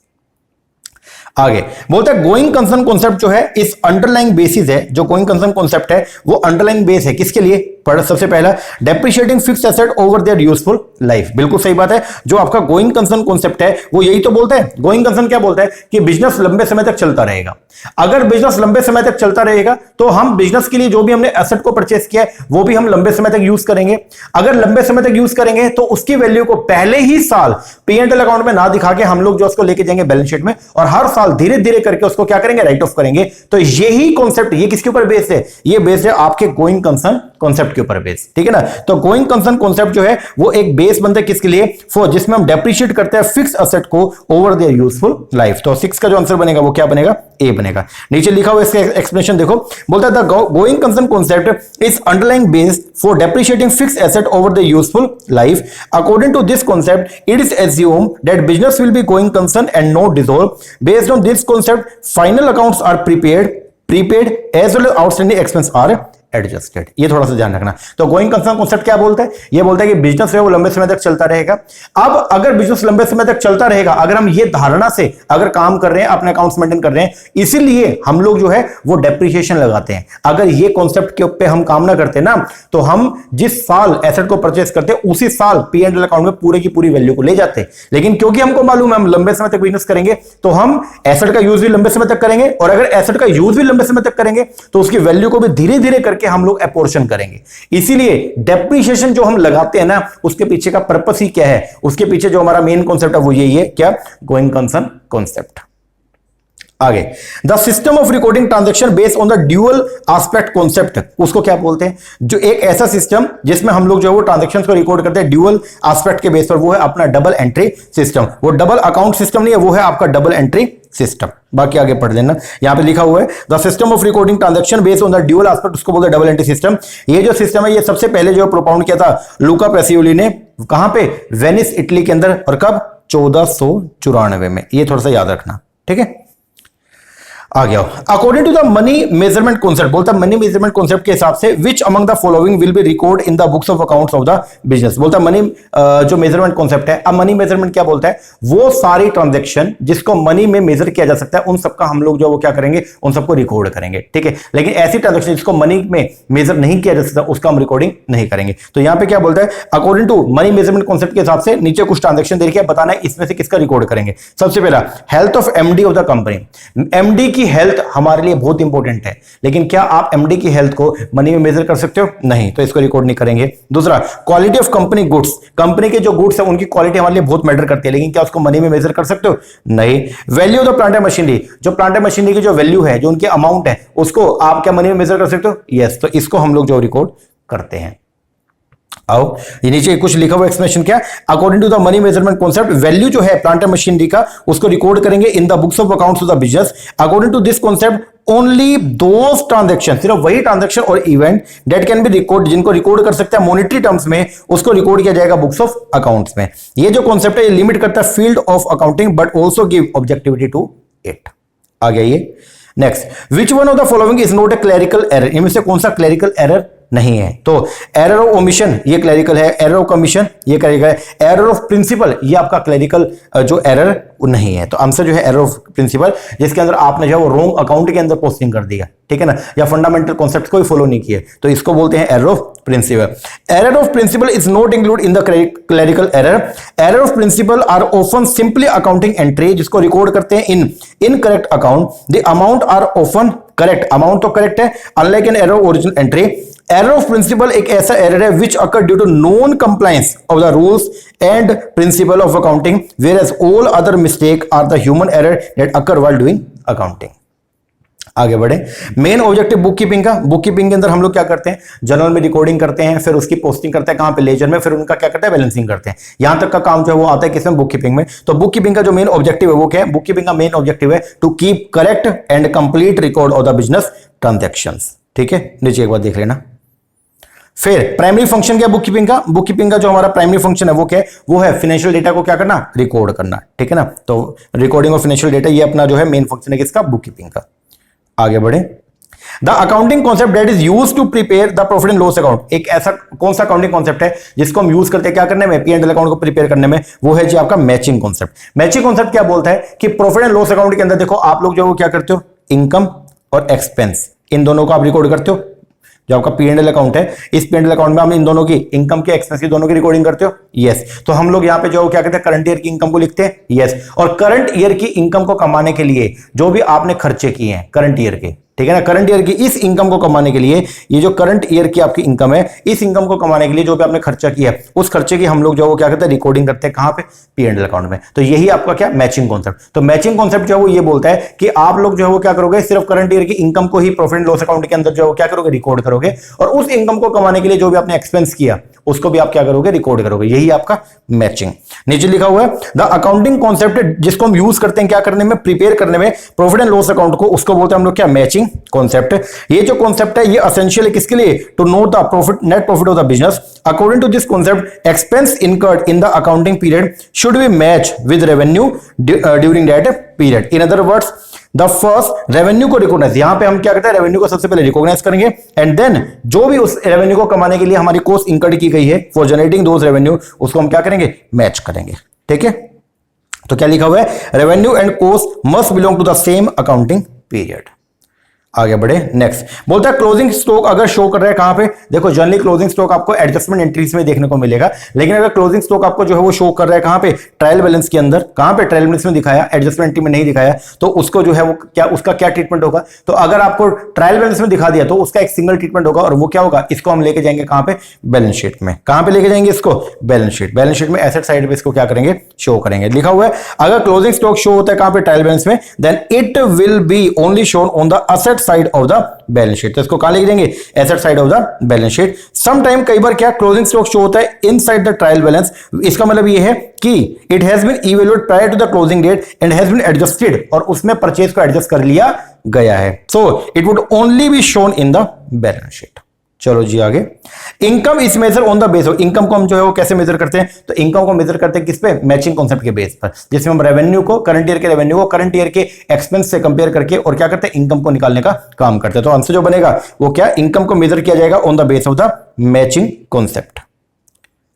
आगे बोलता है गोइंग कंसर्न कॉन्सेप्ट जो है इस अंडरलाइंग बेसिस है, जो गोइंग कंसर्न कॉन्सेप्ट है वो अंडरलाइंग बेस है किसके लिए? पर सबसे पहला depreciating fixed asset over their useful life. बिल्कुल सही बात है, जो आपका गोइंग कंसर्न कॉन्सेप्ट है वो यही तो बोलता है। गोइंग कंसर्न क्या बोलता है कि बिजनेस लंबे समय तक चलता रहेगा। अगर बिजनेस लंबे समय तक चलता रहेगा तो हम बिजनेस के लिए जो भी हमने एसेट को परचेस किया है वो भी हम लंबे समय तक यूज करेंगे। अगर लंबे समय तक यूज करेंगे तो उसकी वैल्यू को पहले ही साल P&L अकाउंट में ना दिखा के हम लोग जो उसको लेके जाएंगे बैलेंस शीट में, और हर साल धीरे धीरे करके उसको क्या करेंगे? राइट ऑफ करेंगे। तो यही कॉन्सेप्ट, ये किसके ऊपर बेस्ड है? ये बेस्ड है आपके गोइंग कंसर्न कॉन्सेप्ट के ऊपर बेस्ड, ठीक है ना। तो गोइंग कंसर्न कॉन्सेप्ट जो है वो एक बेस बनता है किसके लिए? फॉर जिसमें हम डेप्रिशिएट करते हैं फिक्स एसेट को ओवर देयर यूजफुल लाइफ। तो 6 का जो आंसर बनेगा वो क्या बनेगा? ए बनेगा। नीचे लिखा हुआ इसका एक्सप्लेनेशन देखो, बोलता है the going concern concept is underlying base for depreciating fix asset over the useful life. According to this concept it is assumed that business will be going concern and not dissolve. Based on this concept, final accounts are prepaid as well as outstanding expense are adjusted. ये थोड़ा सा ध्यान रखना। तो going concern concept क्या बोलता है? ये बोलता है कि बिजनेस है वो लंबे समय तक चलता रहेगा। अब अगर बिजनेस लंबे समय तक चलता रहेगा, अगर हम ये धारणा से अगर काम कर रहे हैं, अपने अकाउंट्स मेंटेन कर रहे हैं, इसीलिए हम लोग जो है वो डेप्रिसिएशन लगाते हैं। अगर ये कॉन्सेप्ट के ऊपर हम काम ना करते ना, तो हम जिस साल एसेट को परचेस करते उसी साल P&L अकाउंट में पूरे की पूरी वैल्यू को ले जाते। लेकिन क्योंकि हमको मालूम है हम लंबे समय तक बिजनेस करेंगे, तो हम एसेट का यूज भी लंबे समय तक करेंगे, और अगर एसेट का यूज भी लंबे समय तक करेंगे तो उसकी वैल्यू को भी धीरे धीरे करके हम लोग अपोर्शन करेंगे। इसीलिए डेप्रिसिएशन जो हम लगाते हैं ना, उसके पीछे का पर्पस ही क्या है? उसके पीछे जो हमारा मेन कॉन्सेप्ट है वो यही है, क्या? Going concern concept. आगे, the system of recording transaction based on the dual aspect concept, उसको क्या बोलते हैं? जो एक ऐसा सिस्टम जिसमें हम लोग जो है वो ट्रांजैक्शंस को रिकॉर्ड करते हैं ड्यूअल एस्पेक्ट के बेस पर, वो है अपना डबल एंट्री सिस्टम। वो डबल अकाउंट सिस्टम नहीं है, वो है आपका डबल एंट्री सिस्टम। बाकी आगे पढ़ लेना, यहां पे लिखा हुआ है the system of recording transaction based on the dual aspect, उसको बोलते हैं डबल एंट्री सिस्टम। ये जो सिस्टम है ये सबसे पहले जो प्रोपाउंड किया था लूका पेसियोली ने, कहां पे? वेनिस इटली के अंदर, और कब? 1494 में। ये थोड़ा सा याद रखना, ठीक है। आ गया। According to the money measurement concept, बोलता है मनी मेजरमेंट कॉन्सेप्ट के हिसाब से which among the following will be record in the books of accounts of the business. बोलता है मनी जो मेजरमेंट कॉन्सेप्ट है, अब मनी मेजरमेंट क्या बोलता है? वो सारी ट्रांजैक्शन जिसको मनी में मेजर किया जा सकता है उन सबका हम लोग जो वो क्या करेंगे? उन सबको रिकॉर्ड करेंगे, ठीक है। लेकिन ऐसी ट्रांजैक्शन जिसको मनी में मेजर नहीं किया जा सकता उसका हम रिकॉर्डिंग नहीं करेंगे। तो यहां पे क्या बोलता है? According to money measurement concept के हिसाब से नीचे कुछ ट्रांजैक्शन दे रखी है, बताना है इसमें से किसका रिकॉर्ड करेंगे। सबसे पहला, health of MD of the company. MD की हेल्थ हमारे लिए बहुत इंपॉर्टेंट है, लेकिन क्या आप एमडी की हेल्थ को मनी में मेजर कर सकते हो? नहीं, तो इसको रिकॉर्ड नहीं करेंगे। दूसरा, quality of company goods. Company के जो गुड्स है उनकी क्वालिटी हमारे लिए बहुत मैटर करती है, लेकिन क्या उसको मनी में मेजर कर सकते हो? नहीं। Value of the plant and machinery, जो प्लांट एंड मशीनरी की जो वैल्यू है, जो उनकी अमाउंट है, उसको आप क्या मनी में मेजर कर सकते हो? यस। तो इसको हम लोग जो रिकॉर्ड करते हैं। आओ, ये नीचे कुछ लिखा हुआ एक्सप्लेनेशन क्या? According to the money measurement concept, value जो है प्लांट एंड मशीनरी का उसको रिकॉर्ड करेंगे in the books of accounts of the business. According to this concept only those transaction, सिर्फ वही ट्रांजैक्शन और event that can be record, जिनको record कर सकते हैं मॉनेटरी टर्म्स में, उसको रिकॉर्ड किया जाएगा बुक्स ऑफ अकाउंट्स में। ये जो कॉन्सेप्ट है ये लिमिट करता है field of accounting but also give objectivity to it. आ गया ये। Next, which one of the following is not a clerical error, इनमें से कौन सा क्लरिकल एरर नहीं है? तो एरर ऑफ ओमिशन ये क्लरिकल है, एरर ऑफ कमीशन ये क्लरिकल है, एरर ऑफ प्रिंसिपल ये आपका क्लरिकल जो एरर नहीं है। तो आंसर जो है एरर ऑफ प्रिंसिपल, जिसके अंदर आपने जो है वो रॉन्ग अकाउंट के अंदर पोस्टिंग कर दिया, ठीक है ना, या फंडामेंटल कॉन्सेप्ट को ही फॉलो नहीं किए, तो इसको बोलते हैं error of principle. Error of principle is not include in the clerical error. Error of principle are often simply accounting entry, जिसको रिकॉर्ड करते हैं in incorrect account. The amount are often correct, amount तो correct है, unlike an error original entry. Error of principle एक ऐसा error है which occur due to non compliance of the rules and principle of accounting, whereas all other mistake are the human error that occur while doing accounting. आगे बढ़े। Main objective book keeping का, book keeping के अंदर हम लोग क्या करते हैं? जर्नल में रिकॉर्डिंग करते हैं, फिर उसकी पोस्टिंग करते हैं कहां पे? लेजर में, फिर उनका क्या करते हैं? बैलेंसिंग करते हैं। यहां तक का काम जो है वो आता है किसमें? बुक कीपिंग में। तो बुक कीपिंग का जो मेन ऑब्जेक्टिव है वो क्या है? बुक कीपिंग का मेन ऑब्जेक्टिव है to keep correct and complete record of the business transactions, ठीक है। नीचे एक बार देख लेना। फिर प्राइमरी फंक्शन क्या बुक कीपिंग का? बुक कीपिंग का जो हमारा प्राइमरी फंक्शन है वो क्या है? वो है फाइनेंशियल डेटा को क्या करना? रिकॉर्ड करना, ठीक है ना। तो रिकॉर्डिंग ऑफ फाइनेंशियल डेटा ये अपना जो है मेन फंक्शन है किसका? बुक कीपिंग का। आगे बढ़े। The accounting concept that is used to prepare the profit and loss account, एक ऐसा कौन सा अकाउंटिंग कॉन्सेप्ट है जिसको हम यूज करते हैं क्या करने में, P&L अकाउंट को प्रिपेयर करने में, वो है जी आपका मैचिंग कॉन्सेप्ट। मैचिंग कॉन्सेप्ट क्या बोलता है कि प्रॉफिट एंड लॉस अकाउंट के अंदर देखो आप लोग जो वो क्या करते हो, इनकम और एक्सपेंस इन दोनों को आप रिकॉर्ड करते हो। जो आपका P&L अकाउंट है, इस P&L अकाउंट में हम इन दोनों की, इनकम के एक्सपेंस की दोनों की रिकॉर्डिंग करते हो, यस। तो हम लोग यहाँ पे जो क्या कहते हैं, करंट ईयर की इनकम को लिखते हैं, यस। और करंट ईयर की इनकम को कमाने के लिए जो भी आपने खर्चे किए हैं करंट ईयर के, ठीक है ना, करंट ईयर की इस इनकम को कमाने के लिए, ये जो करंट ईयर की आपकी इनकम है, इस इनकम को कमाने के लिए जो भी आपने खर्चा किया है, उस खर्चे की हम लोग जो वो क्या करते हैं, रिकॉर्डिंग करते हैं, कहां पे, P&L अकाउंट में। तो यही आपका क्या, मैचिंग कॉन्सेप्ट। तो मैचिंग कॉन्सेप्ट जो है वो ये बोलता है कि आप लोग जो है वो क्या करोगे, सिर्फ करंट ईयर की इनकम को ही प्रॉफिट एंड लॉस अकाउंट के अंदर जो है क्या करोगे, रिकॉर्ड करोगे, और उस इनकम को कमाने के लिए जो भी आपने एक्सपेंस किया उसको भी आप क्या करोगे, रिकॉर्ड करोगे। यही आपका मैचिंग। नीचे लिखा हुआ है द अकाउंटिंग कॉन्सेप्ट जिसको हम यूज करते हैं क्या करने में, प्रिपेयर करने में प्रॉफिट एंड लॉस अकाउंट को, उसको बोलते हैं हम लोग क्या, मैचिंग कॉन्सेप्ट। ये जो कॉन्सेप्ट है ये एसेंशियल है किसके लिए, to know the profit, net profit of the business. According to this concept expense incurred in the accounting period should be match with revenue during that period. In other words the first revenue को recognise, यहां पे हम क्या करते हैं, revenue को सबसे पहले रिकॉग्नाइज करेंगे, एंड देन जो भी उस रेवेन्यू को कमाने के लिए हमारी कॉस्ट इंकर्ड की गई है फॉर जनरेटिंग दोज रेवेन्यू, उसको हम क्या करेंगे, मैच करेंगे। ठीक है, तो क्या लिखा हुआ है, revenue and cost must belong to the same accounting period. आगे बढ़े, नेक्स्ट बोलता है क्लोजिंग स्टॉक अगर शो कर रहा है कहां पे, देखो जनरली क्लोजिंग स्टॉक आपको एडजस्टमेंट एंट्रीज में देखने को मिलेगा, लेकिन अगर क्लोजिंग स्टॉक आपको जो है वो शो कर रहा है कहां पे, ट्रायल बैलेंस के अंदर, कहां पे, ट्रायल बैलेंस में दिखाया, एडजस्टमेंट एंट्री में नहीं दिखाया, तो उसको जो है वो क्या, उसका क्या ट्रीटमेंट होगा। तो अगर आपको ट्रायल बैलेंस में दिखा दिया तो उसका एक सिंगल ट्रीटमेंट होगा, और वो क्या होगा, इसको हम लेके जाएंगे कहां पे, बैलेंस शीट में। कहां पे लेके जाएंगे इसको, बैलेंस शीट। बैलेंस शीट में एसेट साइड पे इसको क्या करेंगे, शो करेंगे। लिखा हुआ है अगर क्लोजिंग स्टॉक शो होता है कहां पे, ट्रायल बैलेंस में, then it will be only shown on the asset side of the balance sheet. तो इसको कहां लेके जाएंगे, asset side of the balance sheet. Some time कई बार क्या क्लोजिंग स्टॉक शो होता है इनसाइड द ट्रायल बैलेंस, इसका मतलब ये है कि it has been evaluated prior to the closing date and has been adjusted, और उसमें परचेज को एडजस्ट कर लिया गया है। So it would only be shown in the balance sheet. चलो जी आगे, income is measure on the base of, income को हम जो है वो कैसे मेजर करते हैं, तो इनकम को मेजर करते हैं किस पे, मैचिंग कॉन्सेप्ट के बेस पर, जिसमें हम रेवेन्यू को, करंट ईयर के रेवेन्यू को करंट ईयर के एक्सपेंस से कंपेयर करके और क्या करते हैं, इनकम को निकालने का काम करते हैं। तो आंसर जो बनेगा वो क्या, इनकम को मेजर किया जाएगा on the base of the matching concept.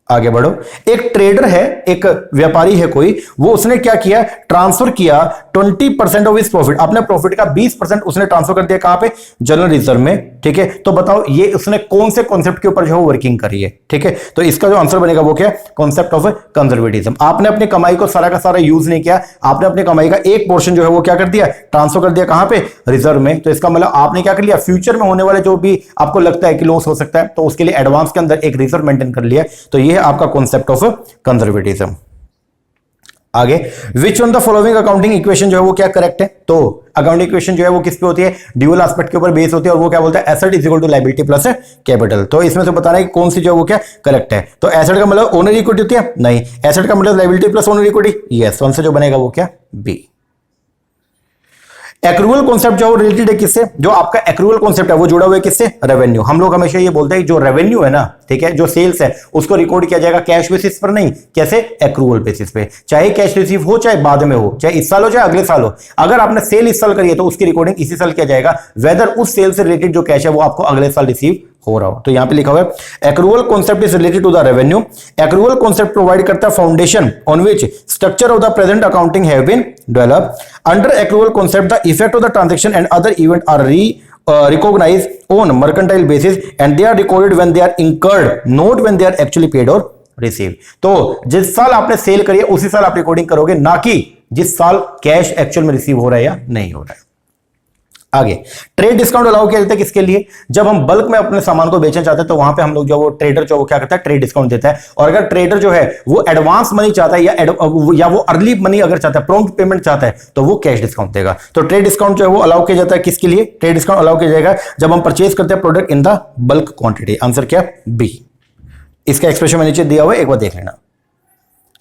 आगे बढ़ो, एक ट्रेडर है, एक व्यापारी है कोई, वो उसने क्या किया, ट्रांसफर किया 20% ऑफ इस प्रॉफिट, अपने प्रॉफिट का 20% उसने ट्रांसफर कर दिया कहां पे, जनरल रिजर्व में। ठीक है, तो बताओ ये उसने कौन से कॉन्सेप्ट के ऊपर जो है वर्किंग करी है। ठीक है, तो इसका जो आंसर बनेगा वो क्या, कॉन्सेप्ट ऑफ कंजर्वेटिज्म। आपने अपनी कमाई को सारा का सारा यूज नहीं किया, आपने अपनी कमाई का एक पोर्शन जो है वो क्या कर दिया, ट्रांसफर कर दिया कहां पे, रिजर्व में। तो इसका मतलब आपने क्या कर लिया, फ्यूचर में होने वाले जो भी आपको लगता है कि लॉस हो सकता है, तो उसके लिए एडवांस के अंदर एक रिजर्व मेंटेन कर लिया। तो ये आपका कॉन्सेप्ट ऑफ कंजर्वेटिज्म। आगे, which one the following accounting equation जो है वो क्या करेक्ट है, तो अकाउंटिंग इक्वेशन जो है वो किस पे होती है, ड्यूअल एस्पेक्ट के ऊपर बेस होती है, और वो क्या बोलता है, asset is equal to liability plus capital. तो इसमें से बताना है कि कौन सी जो है वो क्या करेक्ट है। तो एसेट का मतलब ओनर इक्विटी होती है, नहीं, एसेट का मतलब liability plus owner equity, yes. Answer जो बनेगा वो क्या, बी। एक्रूअल कॉन्सेप्ट जो रिलेटेड है किससे, जो आपका एक्रूअल कॉन्सेप्ट है वो जुड़ा हुआ है किससे, रेवेन्यू। हम लोग हमेशा ये बोलते हैं जो रेवेन्यू है ना, ठीक है, जो सेल्स है उसको रिकॉर्ड किया जाएगा कैश बेसिस पर नहीं, कैसे, एक्रूअल बेसिस पे। चाहे कैश रिसीव हो, चाहे बाद में हो, चाहे इस साल हो, चाहे अगले साल हो। अगर आपने सेल इस साल करी है तो उसकी रिकॉर्डिंग इसी साल किया जाएगा, वेदर उस सेल से रिलेटेड जो कैश है वो आपको अगले साल रिसीव हो रहा हो। तो यहां पे लिखा हुआ है accrual concept is related to the revenue. Accrual concept provide करता है foundation on which structure of the present accounting have been developed. Under accrual concept the effect of the transaction and other event are recognized on mercantile basis and they are recorded when they are incurred, not when they are actually paid or received। तो जिस साल आपने cell करी है उसी साल आप recording करोगे, ना कि जिस साल कैश एक्चुअल में रिसीव हो रहा है या नहीं हो रहा है। आगे, ट्रेड डिस्काउंट अलाउ किया जाता है किसके लिए, जब हम बल्क में अपने सामान को बेचना चाहते हैं तो वहां पे हम लोग जो वो ट्रेडर जो वो क्या करता है, ट्रेड डिस्काउंट देता है। और अगर ट्रेडर जो है वो एडवांस मनी चाहता है या वो अर्ली मनी अगर चाहता है, प्रॉम्प्ट पेमेंट चाहता है, तो वो कैश डिस्काउंट देगा। तो ट्रेड डिस्काउंट जो है वो अलाउ किया जाता है किसके लिए, ट्रेड डिस्काउंट अलाउ किया जाएगा जब हम परचेज करते हैं product in the bulk quantity. Answer क्या, बी। इसका एक्सप्रेशन नीचे दिया हुआ है, एक बार देख लेना।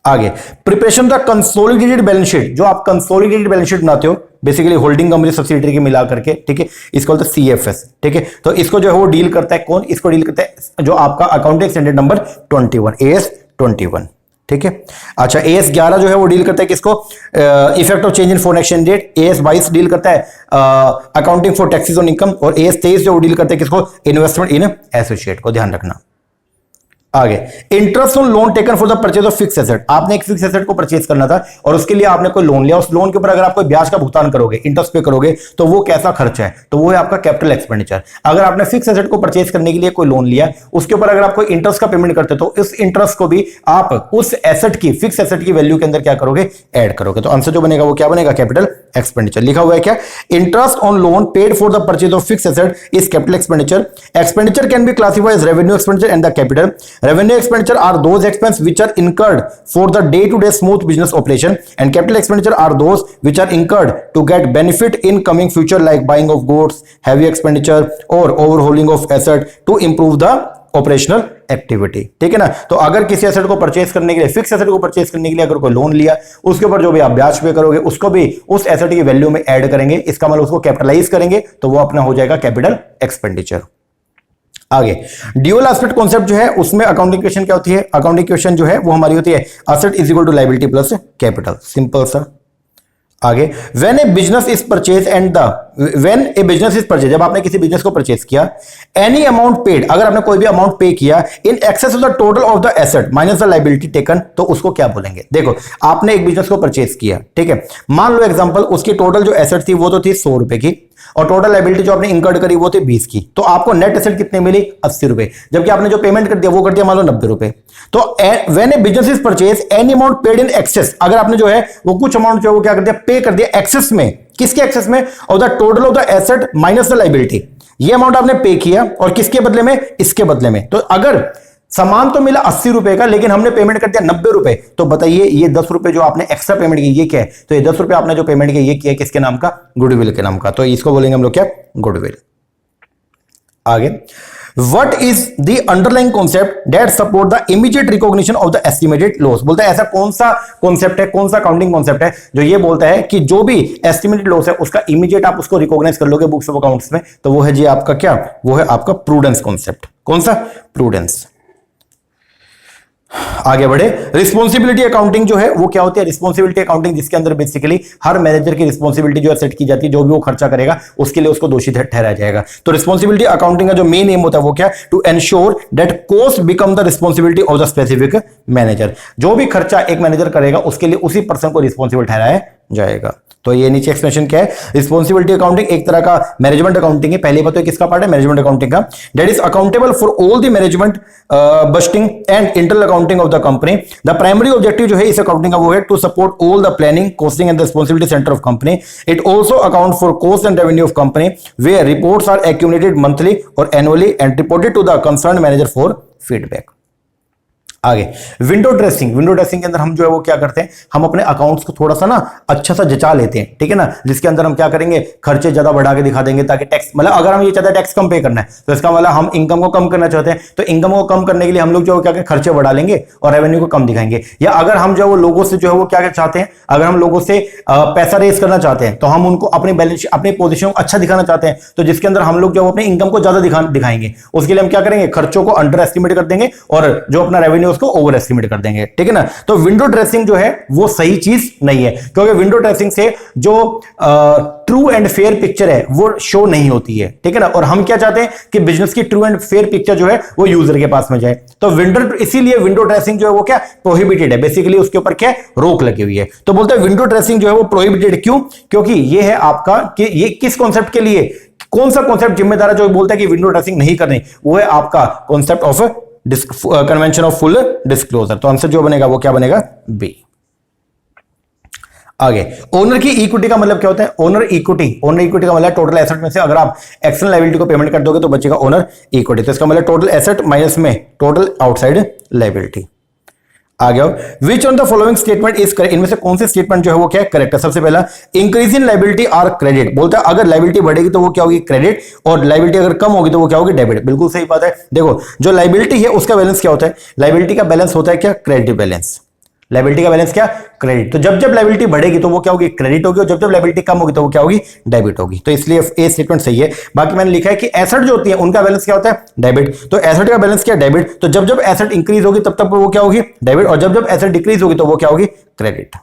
आगे, preparation the consolidated balance sheet, जो आप कंसोलिडेटेड बैलेंस शीट बनाते हो बेसिकली होल्डिंग कंपनी सब्सिडियरी के मिला करके, ठीक है, इसको बोलते हैं सीएफएस। ठीक है, तो इसको जो है वो डील करता है कौन, इसको डील करता है जो आपका अकाउंटिंग स्टैंडर्ड नंबर 21 AS 21। ठीक है। अच्छा, AS 11 जो है वो डील करता है किसको, effect of change in foreign exchange rate. AS 22 deal करता है accounting for taxes on income, और AS 23 जो डील करता है किसको, इन्वेस्टमेंट इन एसोसिएट को, ध्यान रखना। आगे, interest on loan taken for the purchase of fix asset. आपने एक फिक्स एसेट को परचेज करना था और उसके लिए आपने कोई लोन लिया, उस लोन के ऊपर अगर आप कोई ब्याज का भुगतान करोगे, इंटरेस्ट पे करोगे, तो वो कैसा खर्चा है, तो वो है आपका कैपिटल एक्सपेंडिचर। अगर आपने फिक्स एसेट को परचेज करने के लिए कोई लोन लिया, उसके ऊपर अगर आप कोई इंटरेस्ट का पेमेंट करते तो इस इंटरेस्ट को भी आप उस एसेट की, फिक्स एसेट की वैल्यू के अंदर क्या करोगे, ऐड करोगे। तो आंसर जो बनेगा वो क्या बनेगा, कैपिटल एक्सपेंडिचर। लिखा हुआ है क्या, interest on loan paid for the purchase of fix asset is capital expenditure. Expenditure can be classified as revenue expenditure and the capital. Revenue expenditure are those expenses which are incurred for the day-to-day smooth business operation, and capital expenditure are those which are incurred to get benefit in coming future, like buying of goods, heavy expenditure or overhauling of asset to improve the operational activity. ठीक है ना। तो अगर किसी asset को purchase करने के लिए, फिक्स एसेट को परचेज करने के लिए अगर कोई लोन लिया, उसके ऊपर जो भी आप ब्याज पे करोगे उसको भी उस एसेट की वैल्यू में ऐड करेंगे, इसका मतलब उसको कैपिटलाइज करेंगे, तो वो अपना हो जाएगा कैपिटल एक्सपेंडिचर। आगे, ड्यूअल एस्पेक्ट कॉन्सेप्ट जो है उसमें अकाउंटिंग क्वेश्चन क्या होती है, अकाउंटिंग क्वेश्चन जो है वो हमारी होती है asset is equal to liability plus capital, simple सा। आगे, when a business is purchase and the when a business is purchase, जब आपने किसी बिजनेस को परचेज किया, एनी अमाउंट पेड, अगर आपने कोई भी अमाउंट पे किया in excess of the total of the asset minus the liability taken, तो उसको क्या बोलेंगे। देखो, आपने एक बिजनेस को परचेज किया, ठीक है, मान लो एग्जांपल उसकी टोटल जो एसेट थी वो तो थी 100 रुपए की, और टोटल लायबिलिटी जो आपने इंकर्ड करी वो थी 20 की, तो आपको नेट एसेट कितने मिली, 80 रुपए, जबकि आपने जो पेमेंट कर दिया वो कर दिया मान लो 90 रुपए। तो when a business is purchase any amount paid in excess, अगर आपने जो है वो कुछ अमाउंट जो है वो क्या कर दिया, पे कर दिया एक्सेस में, किसके एक्सेस में, of the total of the asset minus the liability, ये अमाउंट आपने पे किया और किसके बदले में, इसके बदले में। तो अगर सामान तो मिला 80 रुपए का, लेकिन हमने पेमेंट कर दिया 90 रुपए, तो बताइए ये 10 रुपए जो आपने एक्स्ट्रा पेमेंट की ये क्या है, तो ये 10 रुपए आपने जो पेमेंट किया ये किया किसके नाम का, गुडविल के नाम का, तो इसको बोलेंगे हम लोग क्या, गुडविल। आगे, What is the underlying concept that support the immediate recognition of the estimated loss? बोलता है ऐसा कौन सा कॉन्सेप्ट है, कौन सा अकाउंटिंग कॉन्सेप्ट है जो ये बोलता है कि जो भी एस्टिमेटेड लॉस है उसका इमीडिएट आप उसको रिकॉग्नाइज कर लोगे बुक्स ऑफ अकाउंट्स में, तो वो है जी आपका क्या, वो है आपका प्रूडेंस कॉन्सेप्ट। कौन सा, प्रूडेंस। आगे बढ़े, रिस्पॉन्सिबिलिटी अकाउंटिंग जो है वो क्या होती है, रिस्पॉन्सिबिलिटी अकाउंटिंग जिसके अंदर बेसिकली हर मैनेजर की रिस्पॉन्सिबिलिटी जो है सेट की जाती है, जो भी वो खर्चा करेगा उसके लिए उसको दोषी ठहराया जाएगा। तो रिस्पॉन्सिबिलिटी अकाउंटिंग का जो मेन एम होता है वो क्या, to ensure that cost become the responsibility of the specific manager. जो भी खर्चा एक मैनेजर करेगा उसके लिए उसी पर्सन को रिस्पॉन्सिबल ठहराया जाएगा। तो ये नीचे एक्सप्लेनेशन क्या है, रिस्पॉन्सिबिलिटी अकाउंटिंग एक तरह का मैनेजमेंट अकाउंटिंग है, पहले बताओ किसका पार्ट है, मैनेजमेंट अकाउंटिंग का, that is accountable for all the management busting and internal accounting of the company. The primary objective जो है इस अकाउंटिंग का वो है to support all the planning, costing and responsibility centre of company. It also account for cost and revenue of company where reports are accumulated monthly और annually and reported to the concern manager for feedback. आगे, window dressing. Window dressing के अंदर हम जो है वो क्या करते हैं, हम अपने अकाउंट्स को थोड़ा सा ना अच्छा सा जचा लेते हैं, ठीक है ना, जिसके अंदर हम क्या करेंगे, खर्चे ज्यादा बढ़ा के दिखा देंगे ताकि टैक्स, मतलब अगर हम ये चाहते हैं टैक्स कम पे करना है तो इसका मतलब हम इनकम को कम करना चाहते हैं, तो इनकम को कम करने के लिए हम लोग जो है क्या करें, खर्चे बढ़ा लेंगे और रेवेन्यू को कम दिखाएंगे। या अगर हम जो है वो लोगों से जो है वो क्या चाहते हैं, अगर हम लोगों से पैसा रेज करना चाहते हैं तो हम उनको अपने बैलेंस, अपने पोजीशन को अच्छा दिखाना चाहते हैं, तो जिसके अंदर हम लोग जो अपने इनकम को ज्यादा दिखाएंगे, उसके लिए हम क्या करेंगे, खर्चों को अंडर एस्टिमेट कर देंगे और जो अपना रेवेन्यू उसको ओवर एस्टिमेट कर देंगे, ठीक है ना। तो विंडो ड्रेसिंग जो है वो सही चीज नहीं है, क्योंकि विंडो ड्रेसिंग से जो ट्रू एंड फेयर पिक्चर है वो शो नहीं होती है, ठीक है ना। और हम क्या चाहते हैं कि बिजनेस की ट्रू एंड फेयर पिक्चर जो है वो यूजर के पास में जाए, तो इसीलिए विंडो ड्रेसिंग जो है वो क्या, प्रोहिबिटेड है, बेसिकली उसके ऊपर क्या रोक लगी हुई है। तो बोलते हैं विंडो ड्रेसिंग जो है वो प्रोहिबिटेड, क्यों, क्योंकि ये है आपका कि ये किस कॉन्सेप्ट के लिए, कौन सा कॉन्सेप्ट जिम्मेदार है जो बोलता है कि विंडो ड्रेसिंग नहीं करनी, वो है आपका concept of convention of full disclosure. तो आंसर जो बनेगा वो क्या बनेगा, बी। आगे, ओनर की इक्विटी का मतलब क्या होता है, ओनर इक्विटी का मतलब टोटल एसेट में से अगर आप एक्सटर्नल लायबिलिटी को पेमेंट कर दोगे तो बचेगा ओनर इक्विटी, तो इसका मतलब टोटल एसेट माइनस में टोटल आउटसाइड लायबिलिटी। आगे, which on the following statement is correct, इनमें से कौन से स्टेटमेंट जो है वो क्या करेक्ट है। सबसे पहला, increase in liability are credit, बोलता है अगर लायबिलिटी बढ़ेगी तो वो क्या होगी, क्रेडिट, और लायबिलिटी अगर कम होगी तो वो क्या होगी, डेबिट। बिल्कुल सही बात है। देखो, जो लायबिलिटी है उसका बैलेंस क्या होता है, लायबिलिटी का बैलेंस होता है क्या, क्रेडिट बैलेंस। लायबिलिटी का बैलेंस क्या, क्रेडिट। तो जब जब लायबिलिटी बढ़ेगी तो वो क्या होगी, क्रेडिट होगी, और जब जब लायबिलिटी कम होगी तो वो क्या होगी, डेबिट होगी। तो इसलिए ए स्टेटमेंट सही है। बाकी मैंने लिखा है कि एसेट जो होती है उनका बैलेंस क्या होता है, डेबिट। तो एसेट का बैलेंस क्या, डेबिट। तो जब जब एसेट इंक्रीज होगी तब तक वो क्या होगी, डेबिट, और जब जब एसेट डिक्रीज होगी तो वो क्या होगी, क्रेडिट।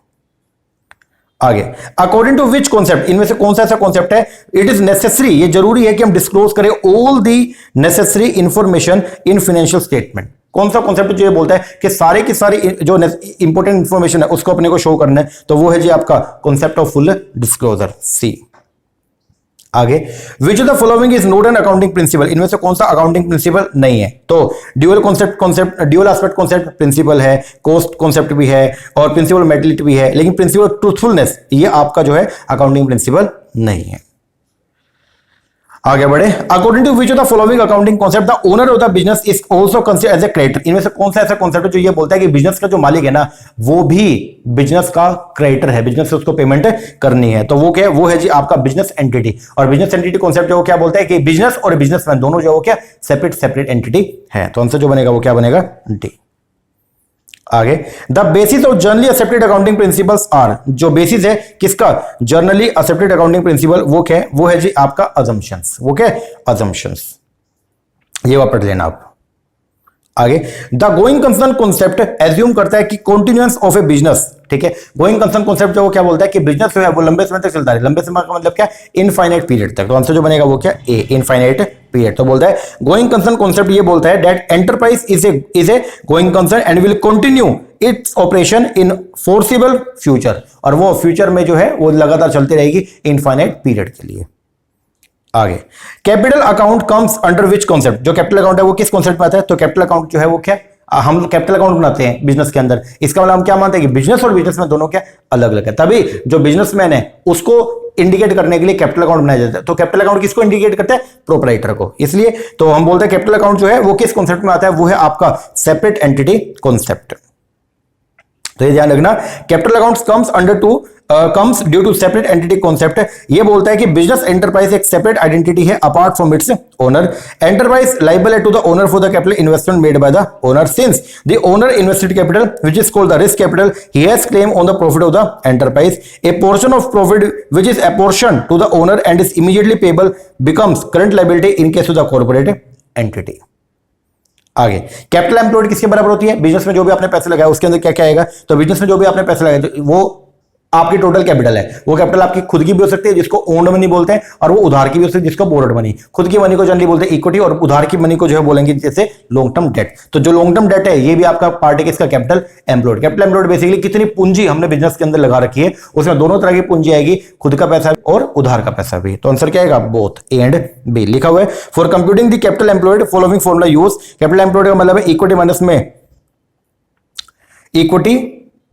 आगे, अकॉर्डिंग टू विच कॉन्सेप्ट, इनमें से कौन सा ऐसा कॉन्सेप्ट है, इट इज नेसेसरी, ये जरूरी है कि हम डिस्क्लोज करें all the necessary information in financial statement. कौन सा कॉन्सेप्ट जो ये बोलता है कि सारे की सारी जो इंपॉर्टेंट इंफॉर्मेशन है उसको अपने को शो करना है, तो वो है जी आपका concept of full disclosure, C. आगे, which of the following is not an accounting principle, इनमें से कौन सा अकाउंटिंग प्रिंसिपल नहीं है। तो dual dual aspect concept principle है, कोस्ट कॉन्सेप्ट भी है, और प्रिंसिपल मेटलिटी भी है, लेकिन प्रिंसिपल ट्रूथफुलनेस ये आपका जो है अकाउंटिंग प्रिंसिपल नहीं है। आगे बढ़े, according to which of the following accounting concept the owner of the business is also considered as a creditor, इनमें से कौन सा ऐसा कॉन्सेप्ट है जो ये बोलता है कि बिजनेस का जो मालिक है ना वो भी बिजनेस का क्रेडिटर है, बिजनेस से उसको पेमेंट करनी है। तो वो क्या है, वो है जी आपका बिजनेस एंटिटी। और बिजनेस एंटिटी कॉन्सेप्ट जो क्या बोलता है कि बिजनेस और बिजनेसमैन दोनों जो क्या सेपरेट एंटिटी है। तो आंसर जो बनेगा वो क्या बनेगा, डी। आगे, the basis of generally accepted accounting principles are, जो बेसिस है किसका, जनरली एक्सेप्टेड अकाउंटिंग प्रिंसिपल, वो क्या है, वो है जी आपका अजम्पशंस। वो क्या है, अजम्पशंस, ये वापस पढ़ लेना आप। आगे, the going concern concept assume करता है कि कॉन्टिन्यूएंस ऑफ ए बिजनेस, ठीक है। गोइंग कंसर्न कॉन्सेप्ट जो वो क्या बोलता है कि बिजनेस जो है वो लंबे समय तक चलता है, लंबे समय का मतलब क्या, इनफाइनाइट पीरियड तक। तो आंसर जो बनेगा वो क्या, ए, इनफाइनाइट पीरियड। तो बोलता है गोइंग कंसर्न कॉन्सेप्ट ये बोलता है that enterprise is a going concern and will continue its operation in forcible future, और वो फ्यूचर में जो है वो लगातार चलती रहेगी इनफाइनाइट पीरियड के लिए। आगे, capital account comes under which concept, जो कैपिटल अकाउंट है वो किस कॉन्सेप्ट में आता है, तो कैपिटल अकाउंट जो है वो क्या, हम कैपिटल अकाउंट बनाते हैं बिजनेस के अंदर, इसका मतलब हम क्या मानते हैं कि बिजनेस और बिजनेसमैन दोनों क्या अलग अलग है, तभी जो बिजनेसमैन है उसको इंडिकेट करने के लिए कैपिटल अकाउंट बनाया जाता है। तो कैपिटल अकाउंट किसको इंडिकेट करता है, प्रोपराइटर को, इसलिए तो हम बोलते हैं कैपिटल अकाउंट जो है वो किस कॉन्सेप्ट में आता है, वो है आपका सेपरेट एंटिटी कॉन्सेप्ट। तो ये ध्यान रखना, capital accounts comes under to comes due to separate entity concept. ये बोलता है कि बिजनेस एंटरप्राइज एक सेपरेट आइडेंटिटी है apart from its owner. Enterprise liable to the owner for the capital investment made by the owner, since the owner invested capital which is called the risk capital, he has claim on the profit of the enterprise. A portion of profit which is apportion to the owner and is immediately payable becomes current liability in case of the corporate entity. आगे, capital employed किसके बराबर होती है, business में जो भी आपने पैसे लगाए उसके अंदर क्या क्या आएगा, तो बिजनेस में जो भी आपने पैसे लगाए तो वो आपकी टोटल कैपिटल है। वो कैपिटल आपकी खुद की भी हो सकती है जिसको ओन्ड मनी बोलते हैं, और वो उधार की भी हो सकती है जिसको बोरोड मनी। खुद की मनी को जनरली बोलते हैं इक्विटी, और उधार की मनी को जो है बोलेंगे जैसे लॉन्ग टर्म डेट। तो जो लॉन्ग टर्म डेट है ये भी आपका पार्ट है किसका, capital employed. Capital employed basically कितनी पूंजी हमने बिजनेस के अंदर लगा रखी है, उसमें दोनों तरह की पूंजी आएगी, खुद का पैसा और उधार का पैसा भी। तो आंसर क्या आएगा, बोथ, ए एंड बी लिखा हुआ है। For computing the capital employed following formula use, capital employed का मतलब है इक्विटी माइनस में equity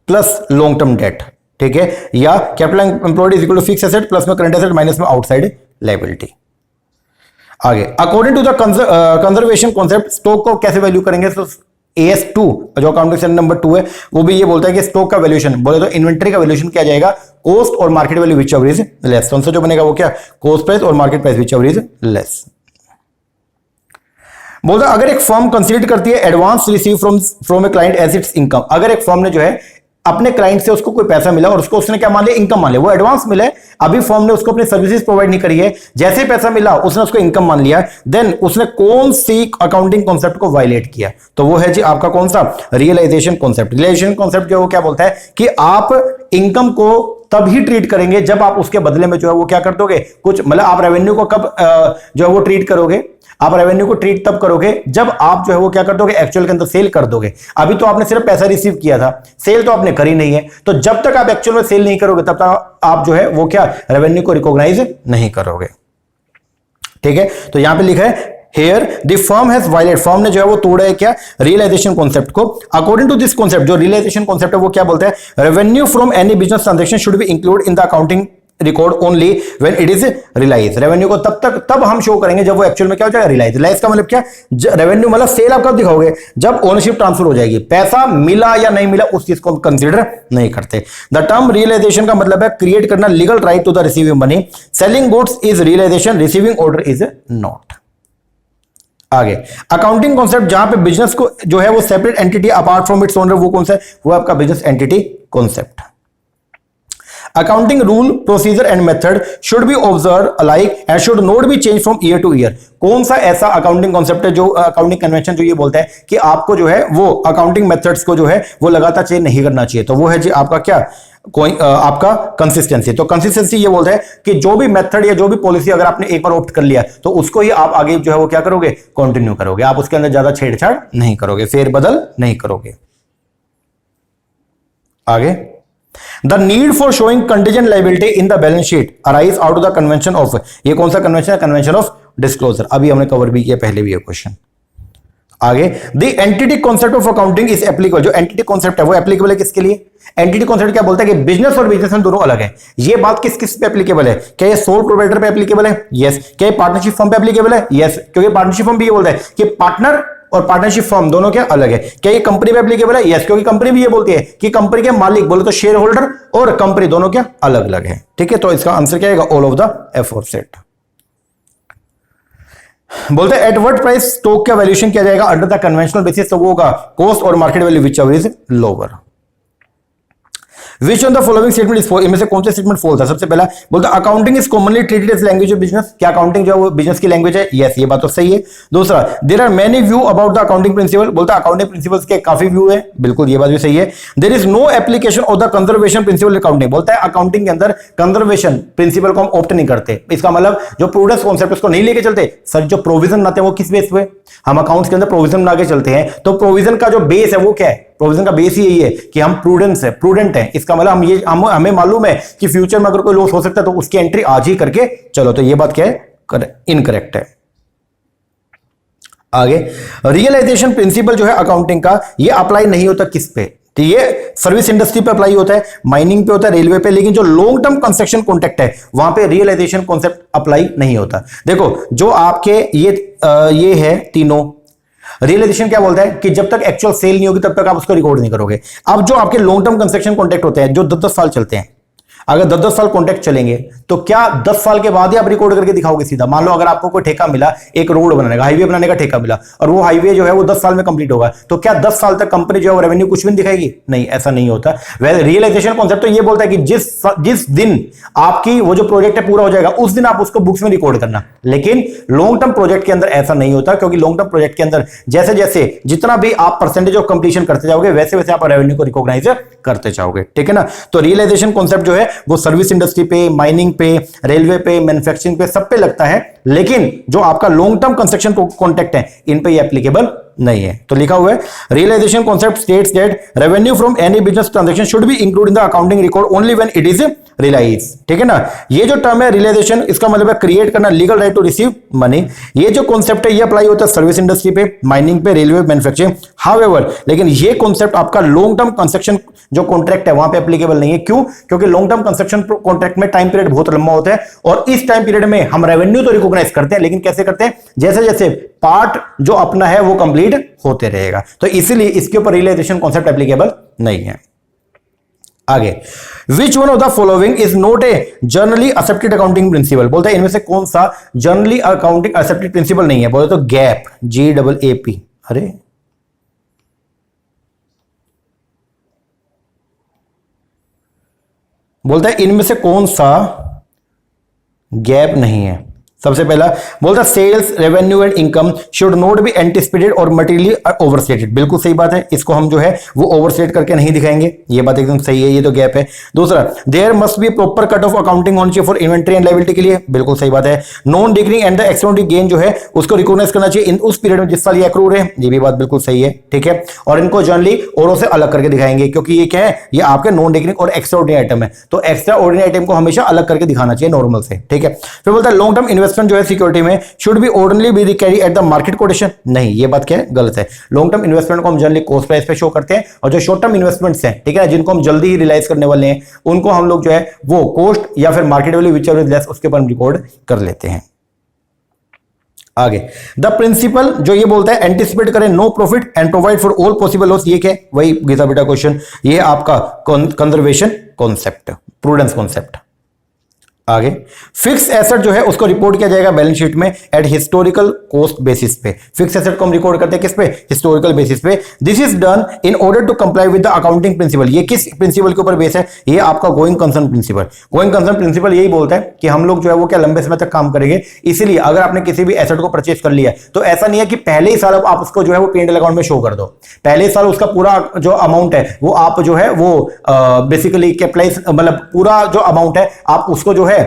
plus long term debt, ठीक है, या capital employed is equal to fix asset plus में करंट एसेट माइनस में आउटसाइड लायबिलिटी। आगे, according to the conservation concept stock को कैसे वैल्यू करेंगे, तो AS2 जो अकाउंटिंग नंबर 2 है वो भी ये बोलता है कि स्टॉक का वैल्यूएशन बोले तो इन्वेंटरी का वैल्यूएशन किया जाएगा कॉस्ट और market value whichever is less. तो आंसर जो बनेगा वो क्या, कॉस्ट प्राइस और market price whichever is less. बोलता अगर एक फर्म कंसीडर करती है advance receive from a client as its income, अगर एक फर्म ने जो है अपने क्लाइंट से उसको कोई पैसा मिला और उसको उसने क्या मान लिया, इनकम मान लिया, वो एडवांस मिला है, अभी फर्म ने उसको अपनी सर्विसेज प्रोवाइड नहीं करी है, जैसे पैसा मिला उसने उसको इनकम मान लिया, देन उसने कौन सी अकाउंटिंग कॉन्सेप्ट को वायलेट किया, तो वो है जी आपका कौन सा, रियलाइजेशन कॉन्सेप्ट। रियलाइजेशन कॉन्सेप्ट जो वो क्या बोलता है कि आप इनकम को तब ही ट्रीट करेंगे जब आप उसके बदले में जो है वो क्या कर दोगे, कुछ मतलब आप रेवेन्यू को कब जो है वो ट्रीट करोगे, आप रेवेन्यू को ट्रीट तब करोगे जब आप जो है वो क्या कर दोगे, एक्चुअल के अंदर सेल कर दोगे। अभी तो आपने सिर्फ पैसा रिसीव किया था, सेल तो आपने करी नहीं है, तो जब तक आप एक्चुअल में सेल नहीं करोगे तब तक आप जो है वो क्या रेवेन्यू को रिकॉग्नाइज नहीं करोगे। ठीक है, तो यहां पे लिखा है Here the firm has violated, firm ने जो है वो तोड़ा है क्या, रियलाइजेशन कॉन्सेप्ट को। अकॉर्डिंग टू दिस कॉन्सेप्ट, जो रियलाइजेशन कॉन्सेप्ट है वो क्या बोलता है, revenue from any business transaction should be include in the accounting record only when it is realize. Revenue को तब हम शो करेंगे जब वो एक्चुअल में क्या हो जाएगा, रियलाइज। रियलाइज का मतलब क्या, रेवेन्यू मतलब सेल आप कब दिखाओगे, जब ओनरशिप ट्रांसफर हो जाएगी, पैसा मिला या नहीं मिला उस चीज को कंसीडर नहीं करते। द टर्म रियलाइजेशन का मतलब है क्रिएट करना legal right to the receiving money. Selling goods is realization, receiving order is not. आगे अकाउंटिंग कॉन्सेप्ट जहां पे बिजनेस को जो है वो separate entity apart from its owner, वो कौन सा है? वो आपका business entity concept. Accounting rule procedure and method should be observe alike and should not be change from year to year. कौन सा ऐसा अकाउंटिंग कॉन्सेप्ट है जो अकाउंटिंग कन्वेंशन जो ये बोलता है कि आपको जो है वो अकाउंटिंग मेथड्स को जो है वो लगातार चेंज नहीं करना चाहिए? तो वो है जी आपका क्या, कोई आपका कंसिस्टेंसी। तो कंसिस्टेंसी ये बोलता है कि जो भी मेथड या जो भी पॉलिसी अगर आपने एक बार ऑप्ट कर लिया तो उसको ही आप आगे जो है वो क्या करोगे, कंटिन्यू करोगे। आप उसके अंदर ज्यादा छेड़छाड़ नहीं करोगे, फेरबदल नहीं करोगे। आगे the need for showing contingent liability in the balance sheet arise out of the convention of, ये कौन सा कन्वेंशन है? Convention of disclosure. अभी हमने कवर भी किया पहले भी ये क्वेश्चन। आगे the entity concept of accounting is applicable, जो एंटिटी कॉन्सेप्ट है वो एप्लीकेबल है किसके लिए? एंटिटी कॉन्सेप्ट क्या बोलता है कि बिजनेस और बिजनेसमैन दोनों अलग है। ये बात किस किस पे एप्लीकेबल है? क्या ये सोल प्रोप्राइटर पे एप्लीकेबल है? यस। क्या ये पार्टनरशिप फर्म पे एप्लीकेबल है? यस, क्योंकि पार्टनरशिप फर्म भी ये बोलता है कि पार्टनर और पार्टनरशिप फर्म दोनों क्या अलग है। क्या ये कंपनी पे एप्लीकेबल है? यस, क्योंकि कंपनी भी ये बोलती है कि कंपनी के मालिक बोले तो शेयर होल्डर और कंपनी दोनों क्या अलग अलग है। ठीक है, तो इसका आंसर क्या आएगा? All of the aforesaid. बोलते हैं एट व्हाट प्राइस स्टॉक का वैल्यूएशन किया जाएगा अंडर द कन्वेंशनल बेसिस? तो वो होगा कॉस्ट और market value which ever is lower. Which on the following statement is false? इनमें से कौन सा स्टेटमेंट फॉल्स है? सबसे पहला बोलता accounting is commonly treated as language of business. क्या अकाउंटिंग जो है वो बिजनेस की लैंग्वेज है? यस, ये बात तो सही है। दूसरा there are many view about the accounting principle, बोलता अकाउंटिंग प्रिंसिपल्स के काफी व्यू है। बिल्कुल, ये बात भी सही है। There is no application of the conservation principle accounting, बोलता है अकाउंटिंग के अंदर कंजर्वेशन प्रिंसिपल को हम ऑप्ट नहीं करते। इसका मतलब जो प्रूडेंस कॉन्सेप्ट उसको नहीं लेके चलते। सर जो प्रोविजन बनाते हैं वो किस बेस पे? हम अकाउंट्स के अंदर प्रोविजन बना के चलते हैं, तो प्रोविजन का जो बेस है वो क्या है? प्रोविजन का बेस ही यही है कि हम प्रूडेंट है। इसका मतलब हमें मालूम है कि फ्यूचर में अगर कोई लॉस हो सकता है तो उसकी एंट्री आज ही करके चलो। तो ये बात क्या है? इनकरेक्ट है। आगे रियलाइजेशन प्रिंसिपल जो है अकाउंटिंग का, ये अप्लाई नहीं होता किस पे? तो ये सर्विस इंडस्ट्री पे अप्लाई होता है, माइनिंग पे होता है, रेलवे पे, लेकिन जो लॉन्ग टर्म कंस्ट्रक्शन कॉन्ट्रैक्ट है वहां पे रियलाइजेशन कॉन्सेप्ट अप्लाई नहीं होता। देखो जो आपके ये है तीनों, रियलाइजेशन क्या बोलता है कि जब तक एक्चुअल सेल नहीं होगी तब तक आप उसको रिकॉर्ड नहीं करोगे। अब जो आपके लॉन्ग टर्म कंस्ट्रक्शन कॉन्ट्रैक्ट होते हैं जो 10-10 साल चलते हैं, अगर 10-10 साल कॉन्ट्रैक्ट चलेंगे तो क्या 10 साल के बाद ही आप रिकॉर्ड करके दिखाओगे सीधा? मान लो अगर आपको कोई ठेका मिला, एक रोड बनाने का, हाईवे बनाने का ठेका मिला, और वो हाईवे जो है वो 10 साल में कंप्लीट होगा, तो क्या 10 साल तक कंपनी जो है वो रेवेन्यू कुछ भी दिखाएगी? नहीं, ऐसा नहीं होता। रियलाइजेशन कॉन्सेप्ट तो ये बोलता है कि जिस दिन आपकी वो जो प्रोजेक्ट है पूरा हो जाएगा उस दिन आप उसको बुक्स में रिकॉर्ड करना। लेकिन लॉन्ग टर्म प्रोजेक्ट के अंदर ऐसा नहीं होता, क्योंकि लॉन्ग टर्म प्रोजेक्ट के अंदर जैसे जैसे जितना भी आप परसेंटेज ऑफ कंप्लीशन करते जाओगे वैसे वैसे आप रेवेन्यू को रिकॉग्नाइज करते जाओगे। ठीक है ना? तो रियलाइजेशन कॉन्सेप्ट जो है वो सर्विस इंडस्ट्री पे, माइनिंग पे, रेलवे पे, मैन्युफैक्चरिंग पे, सब पे लगता है, लेकिन जो आपका लॉन्ग टर्म कंस्ट्रक्शन कॉन्ट्रैक्ट है इन पे ये एप्लीकेबल नहीं है। तो लिखा हुआ है realization concept states that revenue from any business transaction should be include in the accounting record only when it is realize. ठीक है ना? ये जो टर्म है रियलाइजेशन, इसका मतलब है क्रिएट करना legal right to receive money. ये जो कॉन्सेप्ट है ये अप्लाई होता है सर्विस इंडस्ट्री पे, माइनिंग पे, रेलवे, मैन्युफैक्चरिंग। हाउएवर लेकिन ये कॉन्सेप्ट आपका लॉन्ग टर्म कंस्ट्रक्शन जो कॉन्ट्रैक्ट है वहां पे एप्लीकेबल नहीं है। क्यों? क्योंकि लॉन्ग टर्म कंस्ट्रक्शन कॉन्ट्रैक्ट में टाइम पीरियड बहुत लंबा होता है, और इस टाइम पीरियड में हम रेवेन्यू तो रिकॉग्नाइज करते हैं, लेकिन कैसे करते हैं? जैसे जैसे पार्ट जो अपना है वो कंप्लीट होते रहेगा। तो इसीलिए इसके ऊपर रियलाइजेशन कॉन्सेप्ट एप्लीकेबल नहीं है। आगे which one of the following is not A generally accepted accounting principle, बोलता है इनमें से कौन सा जनरली अकाउंटिंग एक्सेप्टेड प्रिंसिपल नहीं है? बोलते तो गैप, GAAP। अरे बोलता है इनमें से कौन सा गैप नहीं है? सबसे पहला बोलता sales revenue and income should not be anticipated और मटेरियली ओवरस्टेटेड। बिल्कुल सही बात है, इसको हम जो है वो ओवरस्टेट करके नहीं दिखाएंगे, ये बात एकदम सही है, ये तो गैप है। दूसरा there must be proper cut off accounting होनी चाहिए फॉर इन्वेंट्री एंड लायबिलिटी के लिए, बिल्कुल सही बात है। Non decreasing and the extraordinary gain जो है उसको रिकॉग्नाइज करना चाहिए इन उस पीरियड में जिस साल ये अक्रूड है, ये भी बात बिल्कुल सही है। ठीक है, और इनको जनरली औरों से अलग करके दिखाएंगे, क्योंकि ये क्या है? ये आपके नॉन डिक्रीजिंग और एक्स्ट्राऑर्डिनरी आइटम है, तो एक्स्ट्राऑर्डिनरी आइटम को हमेशा अलग करके दिखाना चाहिए नॉर्मल से। ठीक है, फिर बोलता है लॉन्ग टर्म इन्वेस्टमेंट जो है सिक्योरिटी में should be ordinarily be carry at the market quotation, नहीं, ये बात क्या है? गलत है। लॉन्ग टर्म इन्वेस्टमेंट को हम जनरली कॉस्ट प्राइस पे शो करते हैं, और जो शॉर्ट टर्म इन्वेस्टमेंट्स हैं, ठीक है, जिनको हम जल्दी ही रियलाइज करने वाले हैं, उनको हम लोग जो है वो कॉस्ट या फिर market value which ever is less उसके ऊपर हम रिकॉर्ड कर लेते हैं। आगे द प्रिंसिपल जो ये बोलता है एंटिसिपेट करें no profit and provide for all possible loss, ये क्या? वही गीता बेटा क्वेश्चन, ये आपका कंजर्वेशन कॉन्सेप्ट, प्रूडेंस कॉन्सेप्ट। आगे फिक्स एसेट जो है उसको रिपोर्ट किया जाएगा बैलेंस शीट में एट हिस्टोरिकल कॉस्ट बेसिस पे। फिक्स एसेट को हम रिकॉर्ड करते हैं किस पे? हिस्टोरिकल बेसिस पे। This is done in order to comply with the accounting principle. ये किस प्रिंसिपल के ऊपर बेस है? ये आपका going concern principle. Going concern principle यही बोलता है कि हम लोग जो है वो क्या लंबे समय तक काम करेंगे। इसलिए अगर आपने किसी भी एसेट को परचेज कर लिया तो ऐसा नहीं है कि पहले ही साल आप उसको जो है वो P&L अकाउंट में शो कर दो। पहले साल उसका पूरा जो अमाउंट है वो आप जो है वो बेसिकली कैपिटलाइज मतलब पूरा जो अमाउंट है आप उसको जो है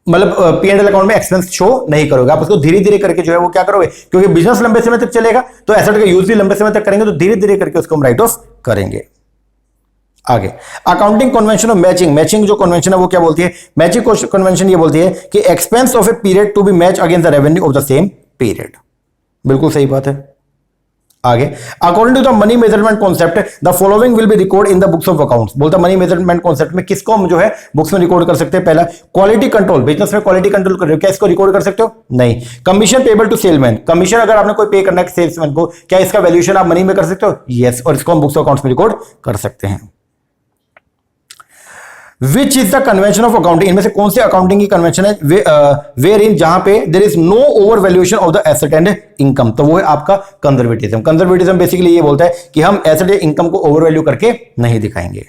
मतलब P&L अकाउंट में एक्सपेंस शो नहीं करोगे। आप उसको धीरे धीरे करके जो है वो क्या करोगे, क्योंकि बिजनेस लंबे समय तक चलेगा तो एसेट का यूज भी लंबे समय तक करेंगे, तो धीरे धीरे करके उसको हम राइट ऑफ करेंगे। आगे accounting convention of matching. Matching जो कन्वेंशन है वो क्या बोलती है? मैचिंग कन्वेंशन ये बोलती है कि expense of a period to be match against the revenue of the same period. बिल्कुल सही बात है। आगे according to the money measurement concept the following will be record in the books of accounts. बोलता मनी मेजरमेंट कॉन्सेप्ट में किसको हम जो है बुक्स में रिकॉर्ड कर सकते हैं? पहला क्वालिटी कंट्रोल। बिजनेस में क्वालिटी कंट्रोल कर रहे हो, क्या इसको रिकॉर्ड कर सकते हो? नहीं। Commission payable to salesman. Commission अगर आपने कोई पे करना है सेल्समैन को, क्या इसका वैल्यूएशन आप मनी में कर सकते हो? यस। और इसको हम बुक्स ऑफ अकाउंट्स में रिकॉर्ड कर सकते हैं। Which is the convention of accounting. इनमें से कौन से अकाउंटिंग की कन्वेंशन है वेयर इन जहां पे there is no over valuation of the asset and income? तो वो है आपका कंजर्वेटिज्म। कंजर्वेटिज्म बेसिकली ये बोलता है कि हम एसेट या इनकम को ओवर वैल्यू करके नहीं दिखाएंगे।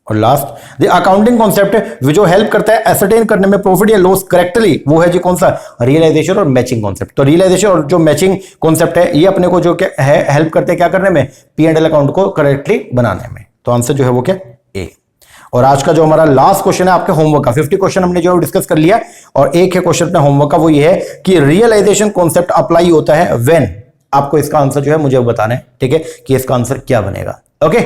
और लास्ट द अकाउंटिंग कॉन्सेप्ट जो हेल्प करता है एसरटेन करने में प्रॉफिट या लॉस करेक्टली, वो है जी कौन सा? रियलाइजेशन और मैचिंग कॉन्सेप्ट। तो रियलाइजेशन और जो मैचिंग कॉन्सेप्ट है ये अपने को जो क्या है हेल्प करते हैं क्या करने में? P&L अकाउंट को करेक्टली बनाने में। तो आंसर जो है वो क्या? ए। और आज का जो हमारा लास्ट क्वेश्चन है आपके होमवर्क का, 50 क्वेश्चन हमने जो डिस्कस कर लिया और एक है क्वेश्चन अपने होमवर्क का, वो ये है कि रियलाइजेशन कॉन्सेप्ट अप्लाई होता है व्हेन। आपको इसका आंसर जो है मुझे बताना है, ठीक है, कि इसका आंसर क्या बनेगा। ओके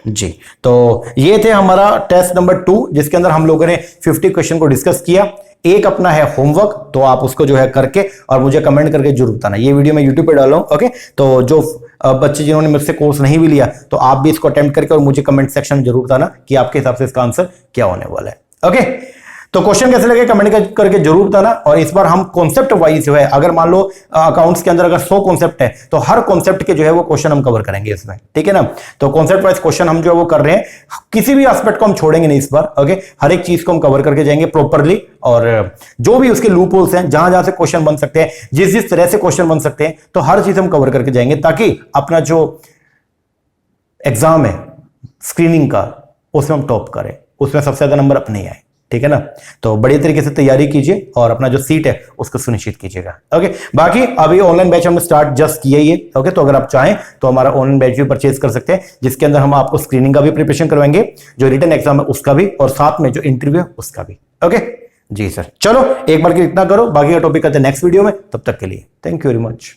जी। तो ये थे हमारा टेस्ट नंबर 2 जिसके अंदर हम लोगों ने 50 क्वेश्चन को डिस्कस किया। एक अपना है होमवर्क, तो आप उसको जो है करके और मुझे कमेंट करके जरूर बताना। ये वीडियो मैं यूट्यूब पे डाल रहा हूं। ओके, तो जो बच्चे जिन्होंने मुझसे कोर्स नहीं भी लिया तो आप भी इसको अटेम्प्ट करके और मुझे कमेंट सेक्शन में जरूर बताना कि आपके हिसाब से इसका आंसर क्या होने वाला है। ओके, तो क्वेश्चन कैसे लगे कमेंट करके जरूर बताना। और इस बार हम कॉन्सेप्ट वाइज जो है, अगर मान लो अकाउंट्स के अंदर अगर 100 कॉन्सेप्ट है तो हर कॉन्सेप्ट के जो है वो क्वेश्चन हम कवर करेंगे इसमें, ठीक है ना। तो कॉन्सेप्ट वाइज क्वेश्चन हम जो है वो कर रहे हैं, किसी भी एस्पेक्ट को हम छोड़ेंगे नहीं इस बार। ओके, हर एक चीज को हम कवर करके जाएंगे प्रॉपरली, और जो भी उसके लूप होल्स हैं, जहां जहां से क्वेश्चन बन सकते हैं, जिस जिस तरह से क्वेश्चन बन सकते हैं, तो हर चीज हम कवर करके जाएंगे ताकि अपना जो एग्जाम है स्क्रीनिंग का उसमें हम टॉप करें, उसमें सबसे ज्यादा नंबर अपने ही आए, ठीक है ना। तो बड़ी तरीके से तैयारी कीजिए और अपना जो सीट है उसको सुनिश्चित कीजिएगा। ओके, बाकी अभी ऑनलाइन बैच हमने स्टार्ट जस्ट किया ही है। ओके, तो अगर आप चाहें तो हमारा ऑनलाइन बैच भी परचेज कर सकते हैं, जिसके अंदर हम आपको स्क्रीनिंग का भी प्रिपरेशन करवाएंगे, जो रिटन एग्जाम है उसका भी, और साथ में जो इंटरव्यू है उसका भी। ओके जी सर, चलो एक बार के इतना करो, बाकी का टॉपिक करते हैं नेक्स्ट वीडियो में। तब तक के लिए थैंक यू वेरी मच।